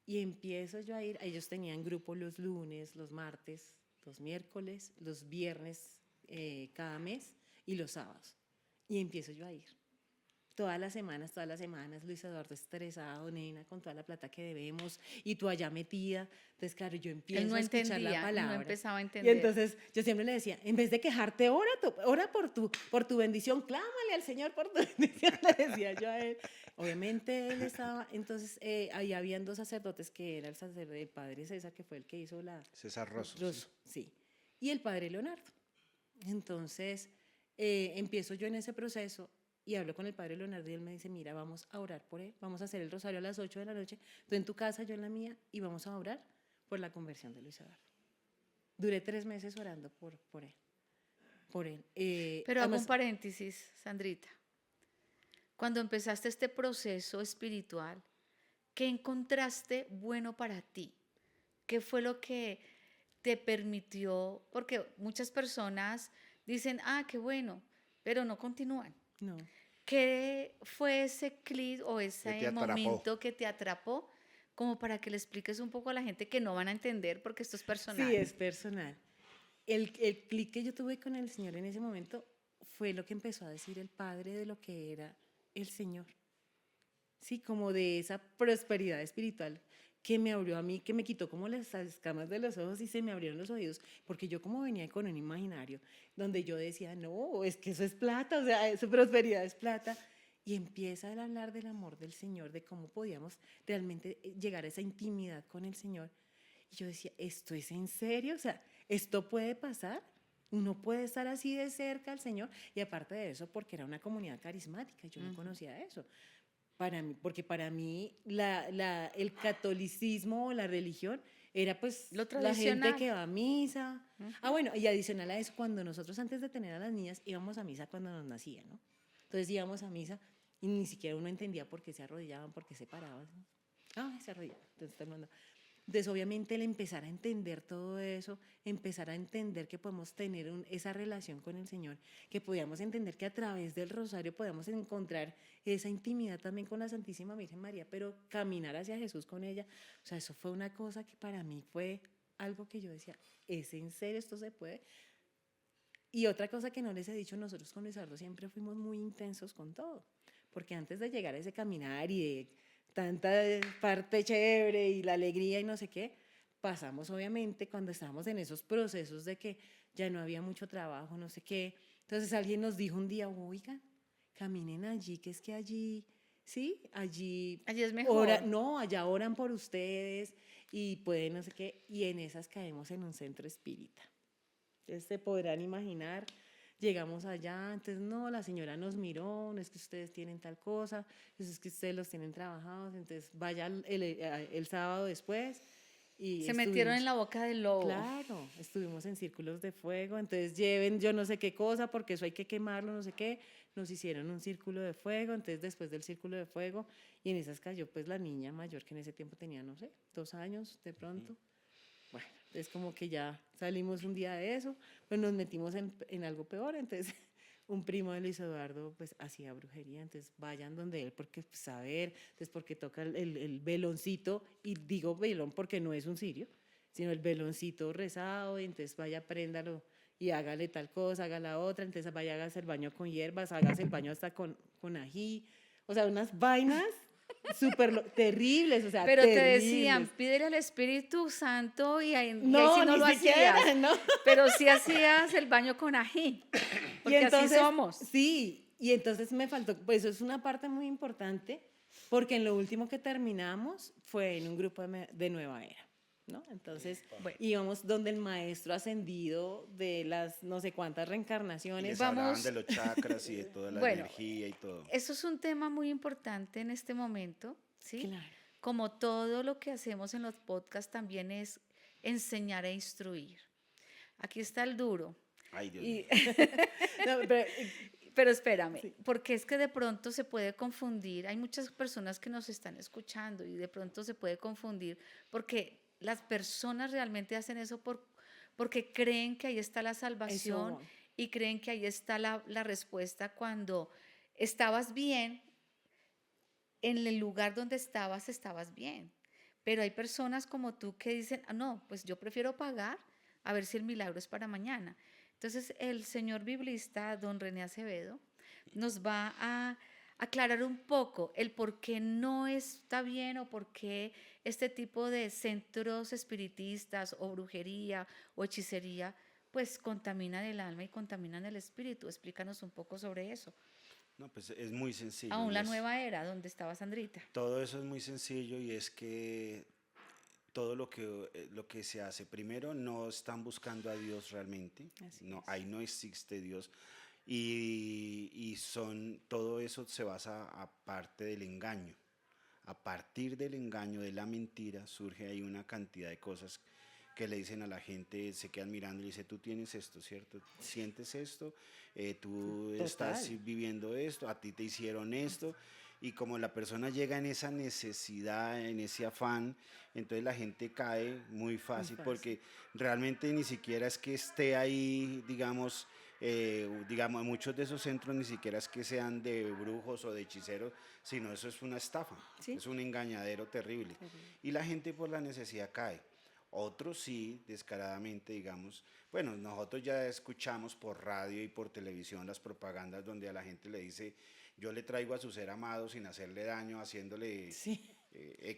Y empiezo yo a ir, ellos tenían grupo los lunes, los martes, los miércoles, los viernes cada mes y los sábados. Y empiezo yo a ir. Todas las semanas, Luis Eduardo estresado, nena, con toda la plata que debemos, y tú allá metida. Entonces, claro, yo empiezo Él no a escuchar la entendía, palabra. no empezaba a Y entender. entonces yo siempre le decía, en vez de quejarte, ora por tu bendición, clámale al Señor por tu bendición, le decía yo a él. Obviamente él estaba, entonces ahí habían 2 sacerdotes, que era el padre César, que fue el que hizo César Rosso. Sí. sí, y el padre Leonardo. Entonces empiezo yo en ese proceso y hablo con el padre Leonardo y él me dice, mira, vamos a orar por él, vamos a hacer el rosario a las 8 de la noche, tú en tu casa, yo en la mía, y vamos a orar por la conversión de Luis Eduardo. Duré 3 meses orando por él. Pero hago Además, un paréntesis, Sandrita. Cuando empezaste este proceso espiritual, ¿qué encontraste bueno para ti? ¿Qué fue lo que te permitió? Porque muchas personas dicen, ah, qué bueno, pero no continúan. no. ¿Qué fue ese clic o Que ese te atrapó. momento que te atrapó? Como para que le expliques un poco a la gente que no van a entender porque esto es personal. Sí, es personal. El clic que yo tuve con el Señor en ese momento fue lo que empezó a decir el Padre de lo que era el Señor. Sí, como de esa prosperidad espiritual que me abrió a mí, que me quitó como las escamas de los ojos y se me abrieron los oídos, porque yo como venía con un imaginario donde yo decía, no, es que eso es plata, o sea, esa prosperidad es plata, y empieza a hablar del amor del Señor, de cómo podíamos realmente llegar a esa intimidad con el Señor. Y yo decía, ¿esto es en serio? O sea, ¿esto puede pasar? Uno puede estar así de cerca al Señor, y aparte de eso, porque era una comunidad carismática, yo no conocía eso. Para mí, porque para mí el catolicismo o la religión era pues Lo la gente tradicional. que va a misa. Ah, bueno, y adicional a eso, cuando nosotros antes de tener a las niñas íbamos a misa cuando nos nacían, ¿no? Entonces íbamos a misa y ni siquiera uno entendía por qué se arrodillaban, por qué se paraban, ¿no? Ah, se arrodillaban. Entonces, todo el mundo. Entonces, obviamente, el empezar a entender todo eso, empezar a entender que podemos tener esa relación con el Señor, que podíamos entender que a través del rosario podíamos encontrar esa intimidad también con la Santísima Virgen María, pero caminar hacia Jesús con ella, o sea, eso fue una cosa que para mí fue algo que yo decía, ¿es en serio esto se puede? Y otra cosa que no les he dicho, nosotros con Luis Eduardo siempre fuimos muy intensos con todo, porque antes de llegar a ese caminar y de tanta parte chévere y la alegría y no sé qué, pasamos obviamente cuando estábamos en esos procesos de que ya no había mucho trabajo, no sé qué. Entonces alguien nos dijo un día, oigan, caminen allí, que es que allí, sí, allí, Allí es mejor. no, allá oran por ustedes y pueden no sé qué, y en esas caemos en un centro espírita. Entonces se podrán imaginar, llegamos allá, entonces no, la señora nos miró, no es que ustedes tienen tal cosa, es que ustedes los tienen trabajados, entonces vaya el sábado después y Se metieron en estuvimos, la boca del lobo. claro, estuvimos en círculos de fuego, entonces lleven yo no sé qué cosa, porque eso hay que quemarlo, no sé qué, nos hicieron un círculo de fuego, entonces después del círculo de fuego, y en esas cayó pues la niña mayor que en ese tiempo tenía, no sé, 2 años de pronto. Bueno, es como que ya salimos un día de eso, pues nos metimos en algo peor, entonces un primo de Luis Eduardo pues hacía brujería, entonces vayan donde él porque pues a ver, entonces porque toca el veloncito, y digo velón porque no es un cirio, sino el veloncito rezado, y entonces vaya, préndalo y hágale tal cosa, haga la otra, entonces vaya, hágase el baño con hierbas, hágase el baño hasta con ají, o sea, unas vainas súper terribles, o sea, Pero te terribles. decían, pídele al Espíritu Santo y ahí No, sí no ni lo siquiera, hacías. ¿no? Pero sí hacías el baño con ají, Y porque entonces, así somos. sí, y entonces me faltó, pues eso es una parte muy importante, porque en lo último que terminamos fue en un grupo de Nueva Era, ¿no? Entonces Bueno. íbamos donde el maestro ascendido de las no sé cuántas Y reencarnaciones. les hablaban Vamos- de los chakras y de toda la Bueno, energía y todo. eso es un tema muy importante en este momento, ¿sí? Claro. Como todo lo que hacemos en los podcasts también es enseñar e instruir. Aquí está el duro. Ay, Dios Y, mío. No, pero, pero espérame, porque es que de pronto se puede confundir. Hay muchas personas que nos están escuchando y de pronto se puede confundir porque las personas realmente hacen eso porque creen que ahí está la salvación Eso. y creen que ahí está la respuesta cuando estabas bien, en el lugar donde estabas bien. Pero hay personas como tú que dicen, "Ah, no, pues yo prefiero pagar a ver si el milagro es para mañana". Entonces, el señor biblista, don René Acevedo, nos va a aclarar un poco el por qué no está bien o por qué este tipo de centros espiritistas o brujería o hechicería pues contaminan el alma y contaminan el espíritu. Explícanos un poco sobre eso. No, pues es muy sencillo. Aún y la es- nueva era donde estaba Sandrita. todo eso es muy sencillo y es que todo lo que se hace, primero, no están buscando a Dios realmente. Así No, es. ahí no existe Dios. Y todo eso se basa aparte del engaño. A partir del engaño, de la mentira, surge ahí una cantidad de cosas que le dicen a la gente, se quedan mirando y le dicen, tú tienes esto, ¿cierto? ¿Sientes esto? Tú estás Total. viviendo esto, a ti te hicieron esto. Y como la persona llega en esa necesidad, en ese afán, entonces la gente cae muy fácil fácil. porque realmente ni siquiera es que esté ahí, digamos, digamos, muchos de esos centros ni siquiera es que sean de brujos o de hechiceros, sino eso es una estafa, Sí. es un engañadero terrible. Y la gente por la necesidad cae. Otros sí, descaradamente, digamos, bueno, nosotros ya escuchamos por radio y por televisión las propagandas donde a la gente le dice, yo le traigo a su ser amado sin hacerle daño, haciéndole Sí,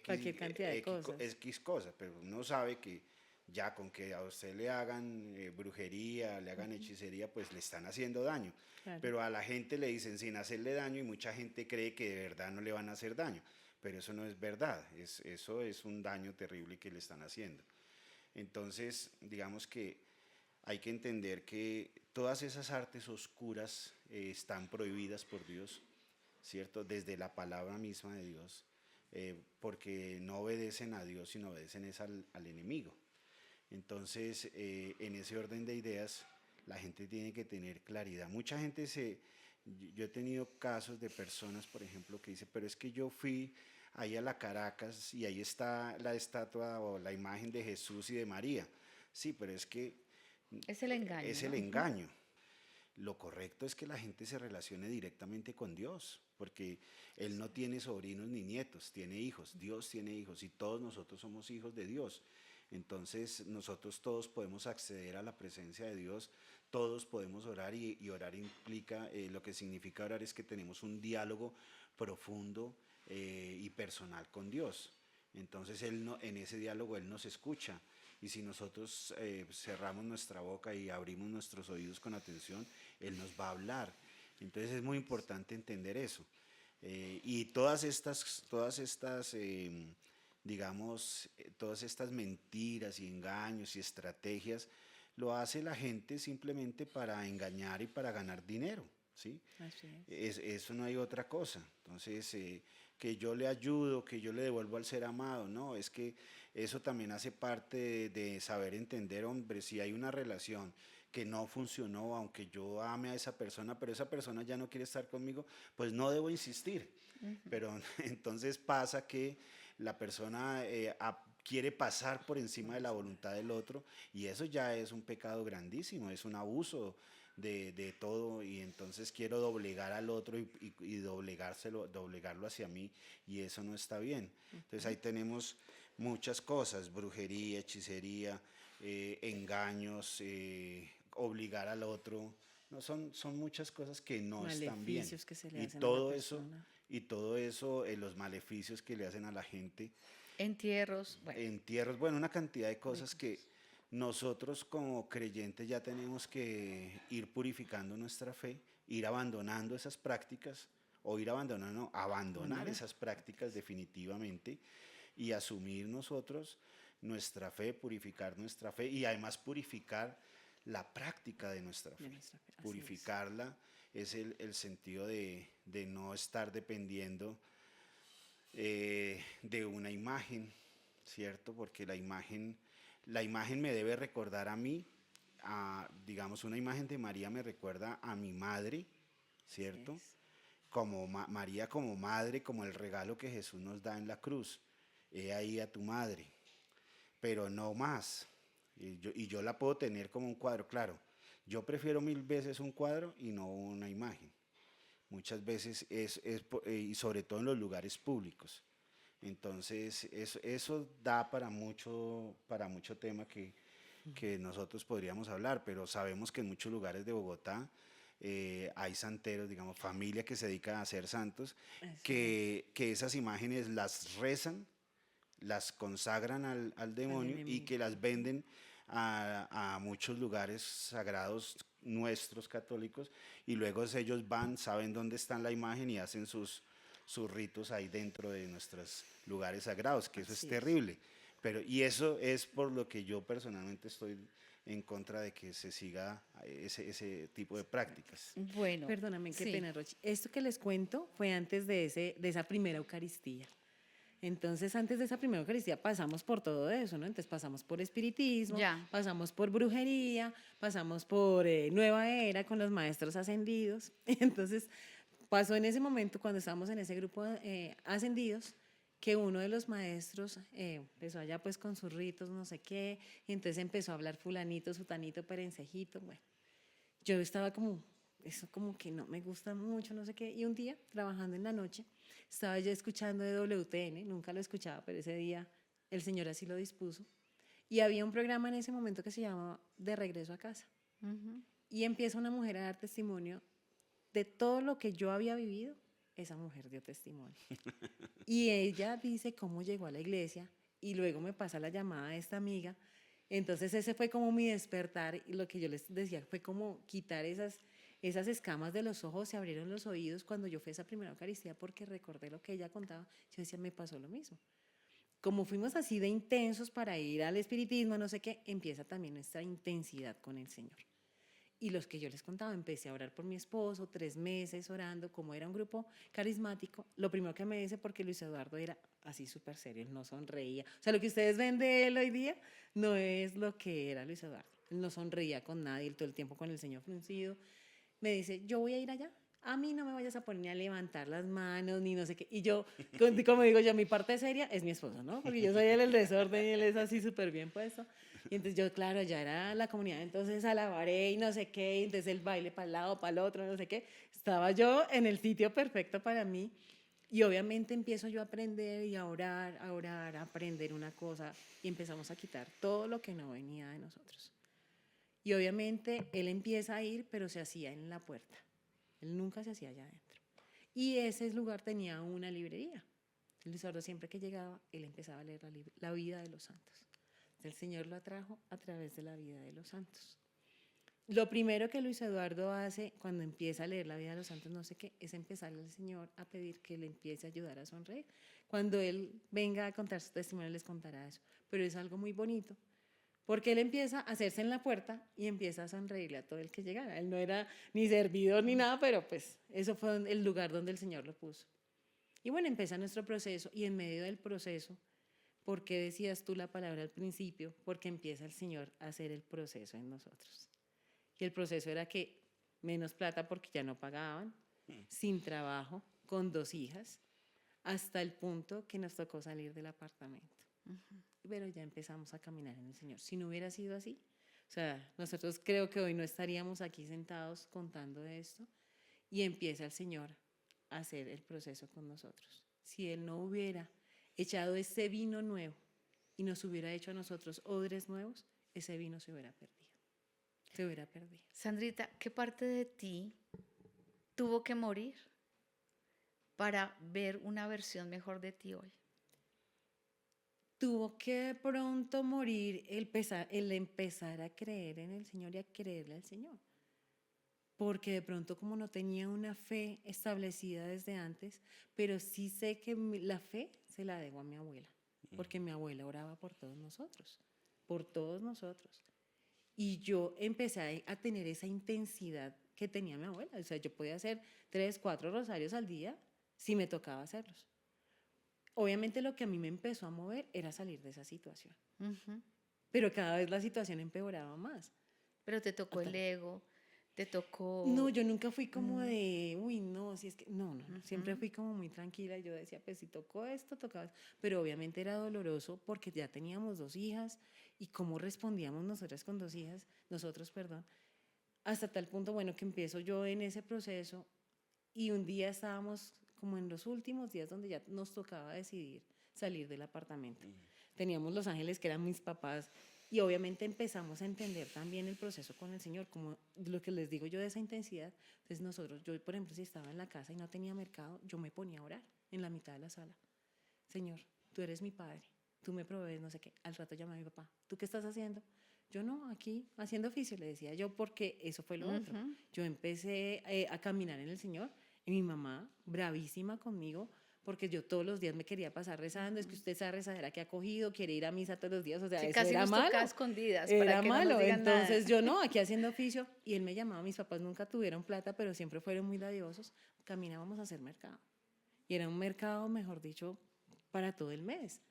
cualquier cantidad de cosas. X cosas, pero uno sabe que ya con que a usted le hagan brujería, le hagan hechicería, pues le están haciendo daño. Claro. Pero a la gente le dicen sin hacerle daño y mucha gente cree que de verdad no le van a hacer daño. Pero eso no es verdad, eso es un daño terrible que le están haciendo. Entonces, digamos que hay que entender que todas esas artes oscuras están prohibidas por Dios, ¿cierto? Desde la palabra misma de Dios, porque no obedecen a Dios, sino obedecen es al enemigo. Entonces, en ese orden de ideas, la gente tiene que tener claridad. Mucha gente yo he tenido casos de personas, por ejemplo, que dicen, pero es que yo fui ahí a la Caracas y ahí está la estatua o la imagen de Jesús y de María. Sí, pero es que Es el engaño, es ¿no? el engaño. Lo correcto es que la gente se relacione directamente con Dios, porque Él no tiene sobrinos ni nietos, tiene hijos, Dios tiene hijos y todos nosotros somos hijos de Dios. Entonces nosotros todos podemos acceder a la presencia de Dios, todos podemos orar y orar implica, lo que significa orar es que tenemos un diálogo profundo y personal con Dios. Entonces en ese diálogo Él nos escucha. Y si nosotros cerramos nuestra boca y abrimos nuestros oídos con atención, Él nos va a hablar. Entonces es muy importante entender eso. Y digamos, todas estas mentiras y engaños y estrategias, lo hace la gente simplemente para engañar y para ganar dinero, ¿sí? Así es. Eso no hay otra cosa. Entonces, que yo le ayudo, que yo le devuelvo al ser amado, no, es que eso también hace parte de saber entender, hombre, si hay una relación que no funcionó, aunque yo ame a esa persona, pero esa persona ya no quiere estar conmigo, pues no debo insistir. Pero entonces pasa que la persona quiere pasar por encima de la voluntad del otro y eso ya es un pecado grandísimo, es un abuso de todo y entonces quiero doblegar al otro y doblegarlo hacia mí y eso no está bien. Entonces ahí tenemos muchas cosas, brujería, hechicería, engaños, obligar al otro, no, son muchas cosas que no están bien. Maleficios que se le Y hacen a la todo eso, persona. los maleficios que le hacen a la gente, Entierros, bueno, entierros, bueno, una cantidad de cosas que nosotros como creyentes ya tenemos que ir purificando nuestra fe, ir abandonando esas prácticas o ir abandonando, no, abandonar esas prácticas definitivamente y asumir nosotros nuestra fe, purificar nuestra fe y además purificar la práctica de nuestra fe. De nuestra fe, así es. Purificarla es el sentido de no estar dependiendo de una imagen, ¿cierto? Porque la imagen me debe recordar a mí, digamos, una imagen de María me recuerda a mi madre, ¿cierto? Así es. Como María como madre, como el regalo que Jesús nos da en la cruz. He ahí a tu madre, pero no más. Y yo la puedo tener como un cuadro, claro. Yo prefiero 1000 veces un cuadro y no una imagen. Muchas veces y sobre todo en los lugares públicos. Entonces, eso da para mucho tema que nosotros podríamos hablar, pero sabemos que en muchos lugares de Bogotá hay santeros, digamos, familia que se dedica a ser santos, que esas imágenes las rezan, las consagran al demonio y enemigo. que las venden a muchos lugares sagrados nuestros católicos y luego ellos saben dónde está la imagen y hacen sus ritos ahí dentro de nuestros lugares sagrados, que eso es Así es. terrible. Y eso es por lo que yo personalmente estoy en contra de que se siga ese tipo de prácticas. bueno. Perdóname, qué sí. pena, Rochi. Esto que les cuento fue antes de esa primera Eucaristía. Entonces, antes de esa primera Eucaristía pasamos por todo eso, ¿no? Entonces pasamos por espiritismo, Ya. pasamos por brujería, pasamos por Nueva Era con los maestros ascendidos. Entonces, pasó en ese momento cuando estábamos en ese grupo ascendidos que uno de los maestros empezó allá pues con sus ritos, no sé qué, y entonces empezó a hablar fulanito, sutanito, perencejito, bueno. yo estaba como, eso como que no me gusta mucho, no sé qué. Y un día, trabajando en la noche, estaba yo escuchando de WTN, nunca lo escuchaba, pero ese día el Señor así lo dispuso. Y había un programa en ese momento que se llamaba De Regreso a Casa. Ujú. Y empieza una mujer a dar testimonio de todo lo que yo había vivido, esa mujer dio testimonio. Y ella dice cómo llegó a la iglesia y luego me pasa la llamada de esta amiga. Entonces ese fue como mi despertar y lo que yo les decía fue como quitar esas escamas de los ojos, se abrieron los oídos cuando yo fui a esa primera Eucaristía porque recordé lo que ella contaba. Yo decía, me pasó lo mismo. Como fuimos así de intensos para ir al espiritismo, no sé qué, empieza también nuestra intensidad con el Señor. Y los que yo les contaba, empecé a orar por mi esposo, 3 meses orando, como era un grupo carismático, lo primero que me dice, porque Luis Eduardo era así súper serio, él no sonreía. O sea, lo que ustedes ven de él hoy día no es lo que era Luis Eduardo. Él no sonreía con nadie, él todo el tiempo con el ceño fruncido. Me dice, yo voy a ir allá. A mí no me vayas a poner ni a levantar las manos, ni no sé qué. Y yo, como digo yo, mi parte seria es mi esposo, ¿no? Porque yo soy él el desorden y él es así súper bien puesto. Y entonces yo, claro, ya era la comunidad, entonces alabaré y no sé qué, y entonces el baile para el lado, para el otro, no sé qué. Estaba yo en el sitio perfecto para mí. Y obviamente empiezo yo a aprender y a orar, a aprender una cosa. Y empezamos a quitar todo lo que no venía de nosotros. Y obviamente él empieza a ir, pero se hacía en la puerta. Él nunca se hacía allá adentro. Y ese lugar tenía una librería. Luis Eduardo siempre que llegaba, él empezaba a leer la vida de los santos. El Señor lo atrajo a través de la vida de los santos. Lo primero que Luis Eduardo hace cuando empieza a leer la vida de los santos, no sé qué, es empezarle al Señor a pedir que le empiece a ayudar a sonreír. Cuando él venga a contar su testimonio, les contará eso. Pero es algo muy bonito, porque él empieza a hacerse en la puerta y empieza a sonreírle a todo el que llegara. Él no era ni servidor ni nada, pero pues eso fue el lugar donde el Señor lo puso. Y bueno, empieza nuestro proceso y en medio del proceso, ¿por qué decías tú la palabra al principio? Porque empieza el Señor a hacer el proceso en nosotros. Y el proceso era que menos plata porque ya no pagaban, sin trabajo, con 2 hijas, hasta el punto que nos tocó salir del apartamento. Pero ya empezamos a caminar en el Señor. Si no hubiera sido así, o sea, nosotros creo que hoy no estaríamos aquí sentados contando esto y empieza el Señor a hacer el proceso con nosotros. Si Él no hubiera echado ese vino nuevo y nos hubiera hecho a nosotros odres nuevos, ese vino se hubiera perdido. Se hubiera perdido. Sandrita, ¿qué parte de ti tuvo que morir para ver una versión mejor de ti hoy? Tuvo que de pronto morir el empezar a creer en el Señor y a creerle al Señor. Porque de pronto como no tenía una fe establecida desde antes, pero sí sé que la fe se la debo a mi abuela, porque mi abuela oraba por todos nosotros, por todos nosotros. Y yo empecé a tener esa intensidad que tenía mi abuela. O sea, yo podía hacer 3, 4 rosarios al día si me tocaba hacerlos. Obviamente lo que a mí me empezó a mover era salir de esa situación. Ujú. Pero cada vez la situación empeoraba más. Pero te tocó el ego, te No, tocó... yo nunca fui como de, uy, no, si es que, no. Siempre fui como muy tranquila y yo decía, pues si tocó esto, tocaba esto. Pero obviamente era doloroso porque ya teníamos 2 hijas y cómo respondíamos nosotros, perdón, hasta tal punto, bueno, que empiezo yo en ese proceso y un día estábamos como en los últimos días donde ya nos tocaba decidir salir del apartamento. Teníamos Los Ángeles, que eran mis papás, y obviamente empezamos a entender también el proceso con el Señor, como lo que les digo yo de esa intensidad. Entonces yo por ejemplo, si estaba en la casa y no tenía mercado, yo me ponía a orar en la mitad de la sala. Señor, tú eres mi padre, tú me provees no sé qué. Al rato llamé a mi papá, ¿tú qué estás haciendo? Yo no, aquí haciendo oficio, le decía yo, porque eso fue lo otro. Yo empecé a caminar en el Señor y mi mamá, bravísima conmigo, porque yo todos los días me quería pasar rezando, es que usted esa rezadera que ha cogido, quiere ir a misa todos los días, o sea, Sí, eso casi era nos malo. toca a escondidas Era para que no nos malo, digan nada. entonces yo no, aquí haciendo oficio, y él me llamaba, mis papás nunca tuvieron plata, pero siempre fueron muy dadivosos, caminábamos a hacer mercado. Y era un mercado, mejor dicho, para todo el mes.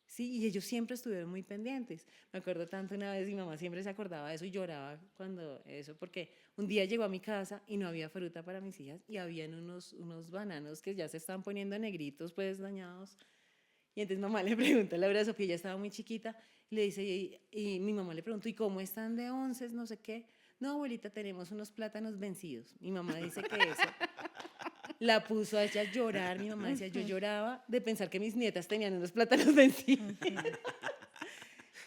Sí, y ellos siempre estuvieron muy pendientes. Me acuerdo tanto una vez, mi mamá siempre se acordaba de eso y lloraba cuando eso, porque un día llegó a mi casa y no había fruta para mis hijas y habían unos bananos que ya se estaban poniendo negritos, pues dañados. Y entonces mamá le preguntó a Laura Sofía, ella estaba muy chiquita, Le dice, y mi mamá le preguntó, ¿y cómo están de onces? No sé qué. No, abuelita, tenemos unos plátanos vencidos. Mi mamá dice que eso la puso a ella a llorar. Mi mamá decía, yo lloraba de pensar que mis nietas tenían unos plátanos vencidos.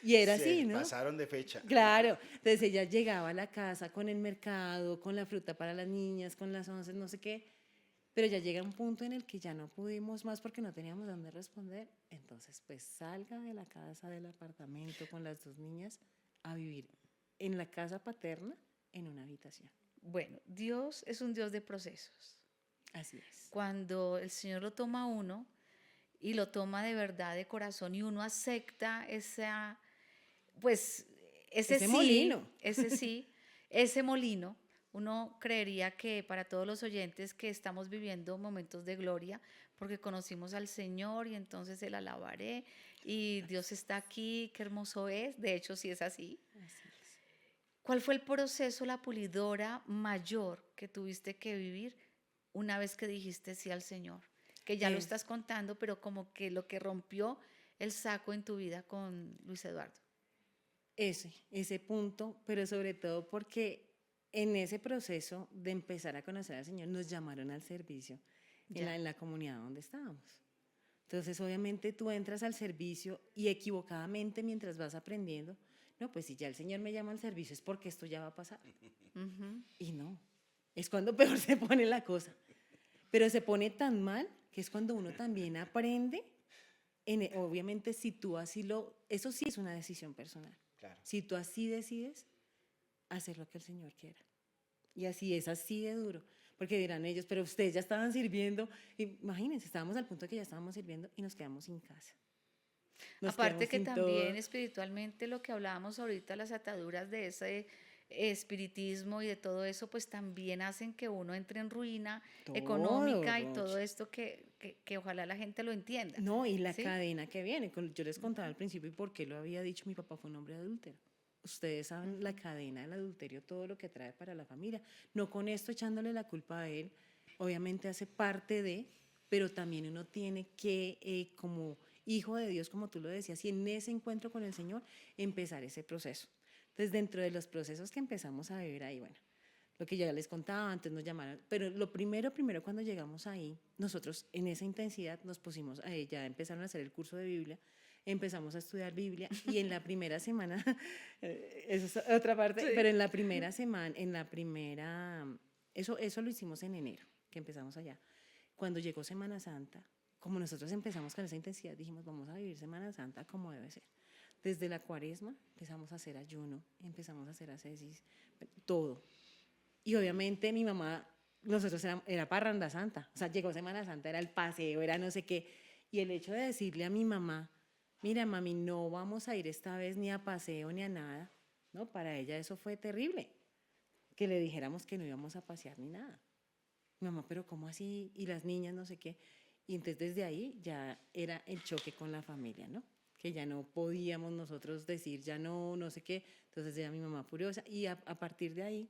Y era Se así, ¿no? pasaron de fecha. Claro. Entonces ella llegaba a la casa con el mercado, con la fruta para las niñas, con las onces, no sé qué. Pero ya llega un punto en el que ya no pudimos más porque no teníamos dónde responder. Entonces, pues salga de la casa, del apartamento con las dos niñas a vivir en la casa paterna en una habitación. Bueno, Dios es un Dios de procesos. Así es. Cuando el Señor lo toma a uno y lo toma de verdad, de corazón, y uno acepta esa, pues, ese Ese sí, molino. ese sí, ese molino, uno creería que para todos los oyentes que estamos viviendo momentos de gloria, porque conocimos al Señor y entonces el alabaré y Dios está aquí, qué hermoso es, de hecho sí es así. Así es. ¿Cuál fue el proceso, la pulidora mayor que tuviste que vivir una vez que dijiste sí al Señor? Que ya lo Es- estás contando, pero como que lo que rompió el saco en tu vida con Luis Eduardo. ese punto, pero sobre todo porque en ese proceso de empezar a conocer al Señor nos llamaron al servicio Ya. en la comunidad donde estábamos. Entonces, obviamente tú entras al servicio y equivocadamente mientras vas aprendiendo, no, pues si ya el Señor me llama al servicio es porque esto ya va a pasar. Ujú. Y no, es cuando peor se pone la cosa. Pero se pone tan mal que es cuando uno también aprende, obviamente si tú así eso sí es una decisión personal. Claro. Si tú así decides, hacer lo que el Señor quiera. Y así es, así de duro. Porque dirán ellos, pero ustedes ya estaban sirviendo. Imagínense, estábamos al punto de que ya estábamos sirviendo y nos quedamos sin casa. Nos Aparte quedamos que sin también todo. espiritualmente lo que hablábamos ahorita, las ataduras de ese espiritismo y de todo eso, pues también hacen que uno entre en ruina Todo, económica y todo Rocha. esto que ojalá la gente lo entienda. No, y la ¿Sí? cadena que viene. Yo les contaba al principio y por qué lo había dicho, mi papá fue un hombre adúltero. Ustedes saben la cadena del adulterio, todo lo que trae para la familia. No con esto echándole la culpa a él, obviamente hace parte de, pero también uno tiene que, como hijo de Dios, como tú lo decías, y en ese encuentro con el Señor, empezar ese proceso. Entonces, dentro de los procesos que empezamos a vivir ahí, bueno, lo que ya les contaba, antes nos llamaron, pero lo primero cuando llegamos ahí, nosotros en esa intensidad nos pusimos, ya empezaron a hacer el curso de Biblia, empezamos a estudiar Biblia y en la primera semana, eso es otra parte, pero en la primera semana, eso lo hicimos en enero, que empezamos allá. Cuando llegó Semana Santa, como nosotros empezamos con esa intensidad, dijimos, vamos a vivir Semana Santa como debe ser. Desde la cuaresma empezamos a hacer ayuno, empezamos a hacer ascesis, todo. Y obviamente mi mamá, nosotros era parranda santa, o sea, llegó Semana Santa, era el paseo, era no sé qué. Y el hecho de decirle a mi mamá, mira mami, no vamos a ir esta vez ni a paseo ni a nada, ¿no? Para ella eso fue terrible, que le dijéramos que no íbamos a pasear ni nada. Mi mamá, pero ¿cómo así? Y las niñas, no sé qué. Y entonces desde ahí ya era el choque con la familia, ¿no? Que ya no podíamos nosotros decir, ya no, no sé qué. Entonces ya mi mamá furiosa. Y a partir de ahí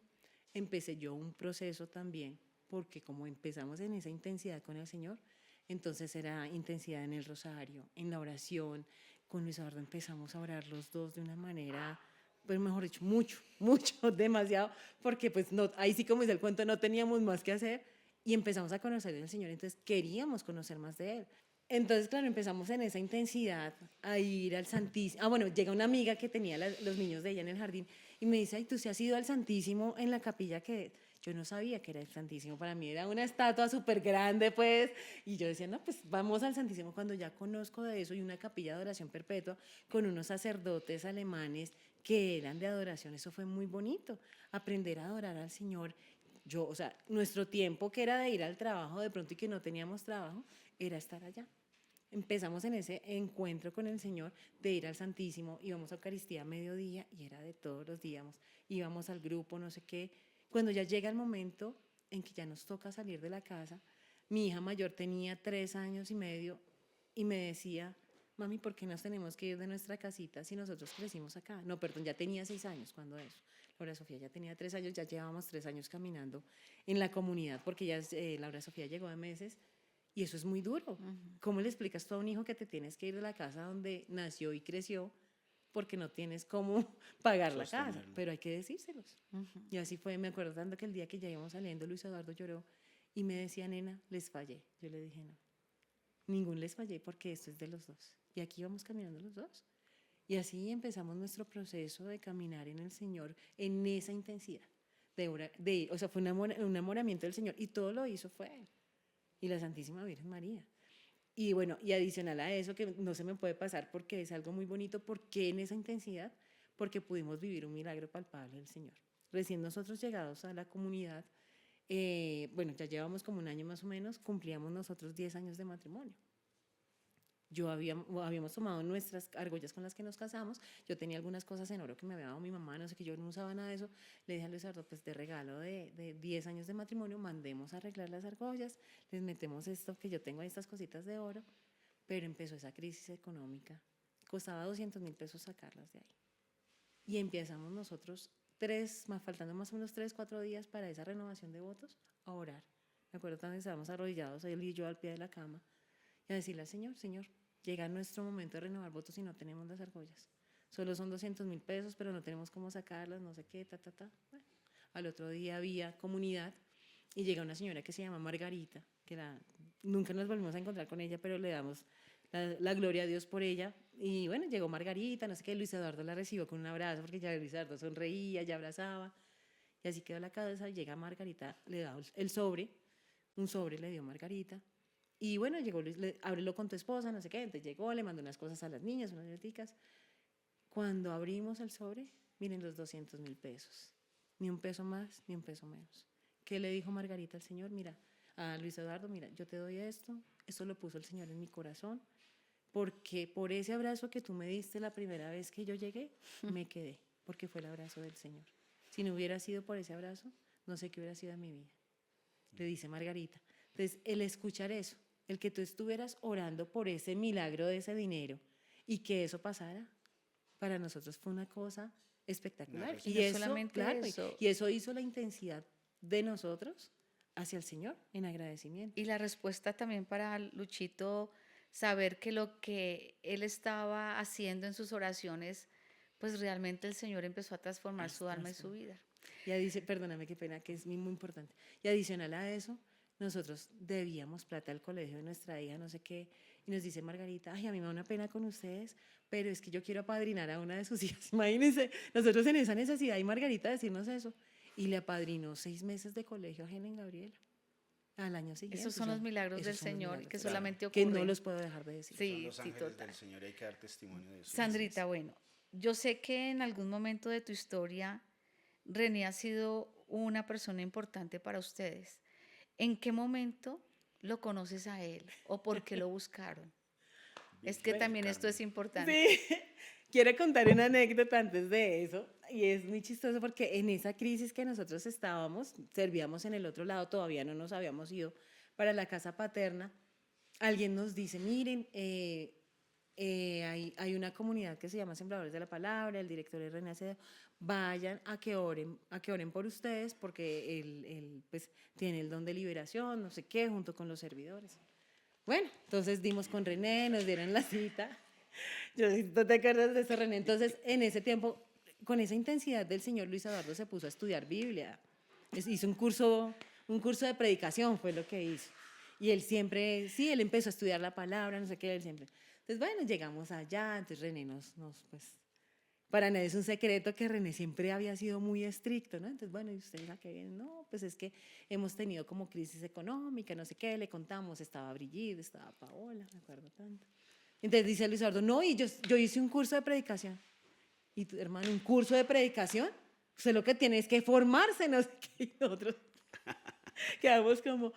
empecé yo un proceso también, porque como empezamos en esa intensidad con el Señor, entonces era intensidad en el rosario, en la oración. Con Luis Eduardo empezamos a orar los dos de una manera, pues mejor dicho, mucho, mucho, demasiado, porque pues no, ahí sí como dice el cuento, no teníamos más que hacer y empezamos a conocer al Señor, entonces queríamos conocer más de Él. Entonces, claro, empezamos en esa intensidad a ir al Santísimo. Ah, bueno, llega una amiga que tenía los niños de ella en el jardín y me dice, ay, ¿tú sí has ido al Santísimo en la capilla que...? Yo no sabía que era el Santísimo, para mí era una estatua súper grande, pues, y yo decía, no, pues vamos al Santísimo cuando ya conozco de eso y una capilla de oración perpetua con unos sacerdotes alemanes que eran de adoración, eso fue muy bonito, aprender a adorar al Señor. Yo, o sea, nuestro tiempo que era de ir al trabajo de pronto y que no teníamos trabajo, era estar allá. Empezamos en ese encuentro con el Señor de ir al Santísimo, íbamos a Eucaristía a mediodía y era de todos los días, íbamos al grupo, no sé qué. Cuando ya llega el momento en que ya nos toca salir de la casa, mi hija mayor tenía 3 años y medio y me decía, mami, ¿por qué nos tenemos que ir de nuestra casita si nosotros crecimos acá? No, perdón, ya tenía 6 años cuando eso. Laura Sofía ya tenía 3 años, ya llevábamos 3 años caminando en la comunidad porque ya Laura Sofía llegó de meses. Y eso es muy duro. ¿Cómo le explicas tú a un hijo que te tienes que ir de la casa donde nació y creció porque no tienes cómo pagar la casa, Sostenerlo. pero hay que decírselos. Y así fue, me acuerdo tanto que el día que ya íbamos saliendo, Luis Eduardo lloró y me decía, nena, les fallé. Yo le dije, no, ningún les fallé porque esto es de los dos. Y aquí vamos caminando los dos. Y así empezamos nuestro proceso de caminar en el Señor en esa intensidad. O sea, fue un enamoramiento del Señor y todo lo hizo fue Él y la Santísima Virgen María. Y bueno, y adicional a eso, que no se me puede pasar porque es algo muy bonito, ¿por qué en esa intensidad? Porque pudimos vivir un milagro palpable del Señor. Recién nosotros llegados a la comunidad, bueno, ya llevamos como un año más o menos, cumplíamos nosotros 10 años de matrimonio. Habíamos tomado nuestras argollas con las que nos casamos, yo tenía algunas cosas en oro que me había dado mi mamá, no sé qué, yo no usaba nada de eso, le dije a Luis Eduardo, pues de regalo de 10 años de matrimonio, mandemos a arreglar las argollas, les metemos esto, que yo tengo ahí estas cositas de oro, pero empezó esa crisis económica, costaba 200.000 pesos sacarlas de ahí. Y empezamos nosotros faltando más o menos 3, 4 días para esa renovación de votos, a orar. Me acuerdo también estábamos arrodillados, él y yo al pie de la cama, y a decirle al Señor, Señor, llega nuestro momento de renovar votos y no tenemos las argollas. Solo son 200.000 pesos, pero no tenemos cómo sacarlas, no sé qué, Bueno, al otro día había comunidad y llega una señora que se llama Margarita, nunca nos volvimos a encontrar con ella, pero le damos la gloria a Dios por ella. Y bueno, llegó Margarita, no sé qué, Luis Eduardo la recibió con un abrazo, porque ya Luis Eduardo sonreía, ya abrazaba. Y así quedó la cabeza, y llega Margarita, le da el sobre, un sobre le dio Margarita. Y bueno, llegó Luis, ábrelo con tu esposa, no sé qué. Entonces llegó, le mandó unas cosas a las niñas, unas galletitas. Cuando abrimos el sobre, miren los 200.000 pesos. Ni un peso más, ni un peso menos. ¿Qué le dijo Margarita al Señor? Mira, a Luis Eduardo, mira, yo te doy esto lo puso el Señor en mi corazón, porque por ese abrazo que tú me diste la primera vez que yo llegué, me quedé, porque fue el abrazo del Señor. Si no hubiera sido por ese abrazo, no sé qué hubiera sido en mi vida. Le dice Margarita. Entonces, el escuchar eso, el que tú estuvieras orando por ese milagro de ese dinero y que eso pasara, para nosotros fue una cosa espectacular. Y no solamente claro, eso. y eso hizo la intensidad de nosotros hacia el Señor en agradecimiento. Y la respuesta también para Luchito, saber que lo que él estaba haciendo en sus oraciones, pues realmente el Señor empezó a transformar su alma y su vida. Ya dice, perdóname, qué pena, que es muy importante. Y adicional a eso, nosotros debíamos plata al colegio de nuestra hija, no sé qué, y nos dice Margarita, ay, a mí me da una pena con ustedes, pero es que yo quiero apadrinar a una de sus hijas. Imagínense, nosotros en esa necesidad, y Margarita decirnos eso, y le apadrinó 6 meses de colegio a Helen Gabriela al año siguiente. Esos son los milagros esos del son los Señor milagros que del solamente Señor, ocurren. que no los puedo dejar de decir. Sí, Son los sí, ángeles total. del Señor, hay que dar testimonio de eso. Sandrita, bueno, yo sé que en algún momento de tu historia René ha sido una persona importante para ustedes. ¿En qué momento lo conoces a él o por qué lo buscaron? Es que también esto es importante. Sí, quiero contar una anécdota antes de eso, y es muy chistoso porque en esa crisis que nosotros estábamos, servíamos en el otro lado, todavía no nos habíamos ido para la casa paterna, alguien nos dice, miren, hay una comunidad que se llama Sembradores de la Palabra, el director es René Acevedo, vayan a que oren por ustedes porque él pues tiene el don de liberación, no sé qué, junto con los servidores. Bueno, entonces dimos con René, nos dieron la cita. ¿No te acuerdas de eso, René? Entonces, en ese tiempo, con esa intensidad del señor Luis Eduardo se puso a estudiar Biblia. Hizo un curso de predicación, fue lo que hizo. Y él siempre, sí, él empezó a estudiar la palabra, no sé qué, él siempre. Entonces, bueno, llegamos allá, entonces René pues, para nadie es un secreto que René siempre había sido muy estricto, ¿no? Entonces, bueno, ¿y ustedes a qué vienen? No, pues es que hemos tenido como crisis económica, no sé qué, le contamos, estaba Brigitte, estaba Paola, me acuerdo tanto. Entonces dice Luis Eduardo, no, y yo hice un curso de predicación. Y tu hermano, ¿un curso de predicación? Usted lo que tiene es que formarse, no sé qué, y nosotros quedamos como,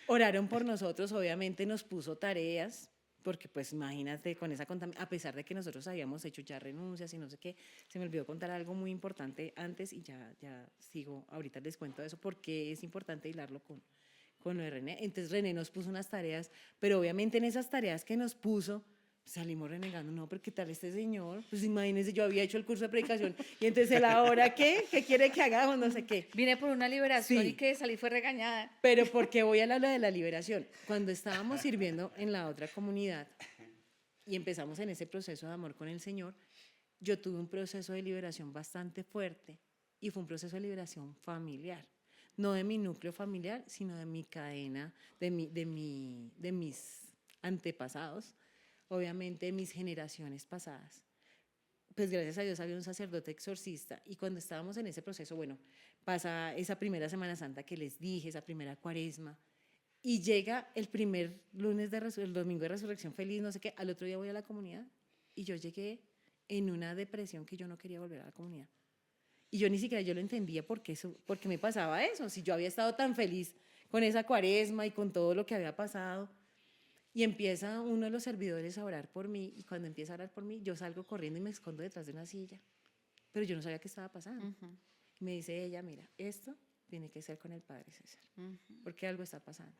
oraron por nosotros, obviamente nos puso tareas, porque pues imagínate con esa contaminación, a pesar de que nosotros habíamos hecho ya renuncias y no sé qué, se me olvidó contar algo muy importante antes y ya sigo, ahorita les cuento eso, porque es importante hilarlo con lo de René. Entonces René nos puso unas tareas, pero obviamente en esas tareas que nos puso, salimos renegando, no, pero ¿qué tal este señor? Pues imagínense, yo había hecho el curso de predicación y entonces él ahora, ¿qué quiere que hagamos? No sé qué. Vine por una liberación Sí. y que salí fue regañada. Pero porque voy a hablar de la liberación. Cuando estábamos sirviendo en la otra comunidad y empezamos en ese proceso de amor con el Señor, yo tuve un proceso de liberación bastante fuerte y fue un proceso de liberación familiar. No de mi núcleo familiar, sino de mi cadena, de mis antepasados, obviamente de mis generaciones pasadas. Pues gracias a Dios había un sacerdote exorcista y cuando estábamos en ese proceso, bueno, pasa esa primera Semana Santa que les dije, esa primera Cuaresma, y llega el primer lunes, el domingo de Resurrección Feliz, no sé qué, al otro día voy a la comunidad y yo llegué en una depresión que yo no quería volver a la comunidad. Y yo ni siquiera yo lo entendía por qué me pasaba eso, si yo había estado tan feliz con esa Cuaresma y con todo lo que había pasado. Y empieza uno de los servidores a orar por mí, y cuando empieza a orar por mí, yo salgo corriendo y me escondo detrás de una silla. Pero yo no sabía qué estaba pasando. Y me dice ella, mira, esto tiene que ser con el Padre César, porque algo está pasando.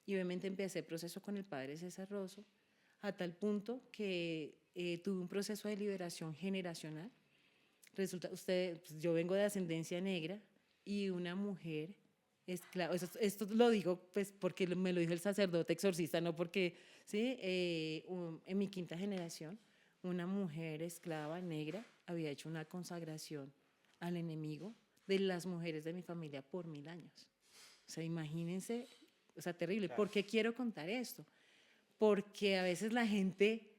Y obviamente empecé el proceso con el Padre César Rosso, a tal punto que tuve un proceso de liberación generacional. Resulta, pues, yo vengo de ascendencia negra y una mujer, claro, esto lo digo pues porque me lo dijo el sacerdote exorcista, no porque, ¿sí? En mi quinta generación, una mujer esclava negra había hecho una consagración al enemigo de las mujeres de mi familia por 1000 años. O sea, imagínense, o sea, terrible. Claro. ¿Por qué quiero contar esto? Porque a veces la gente,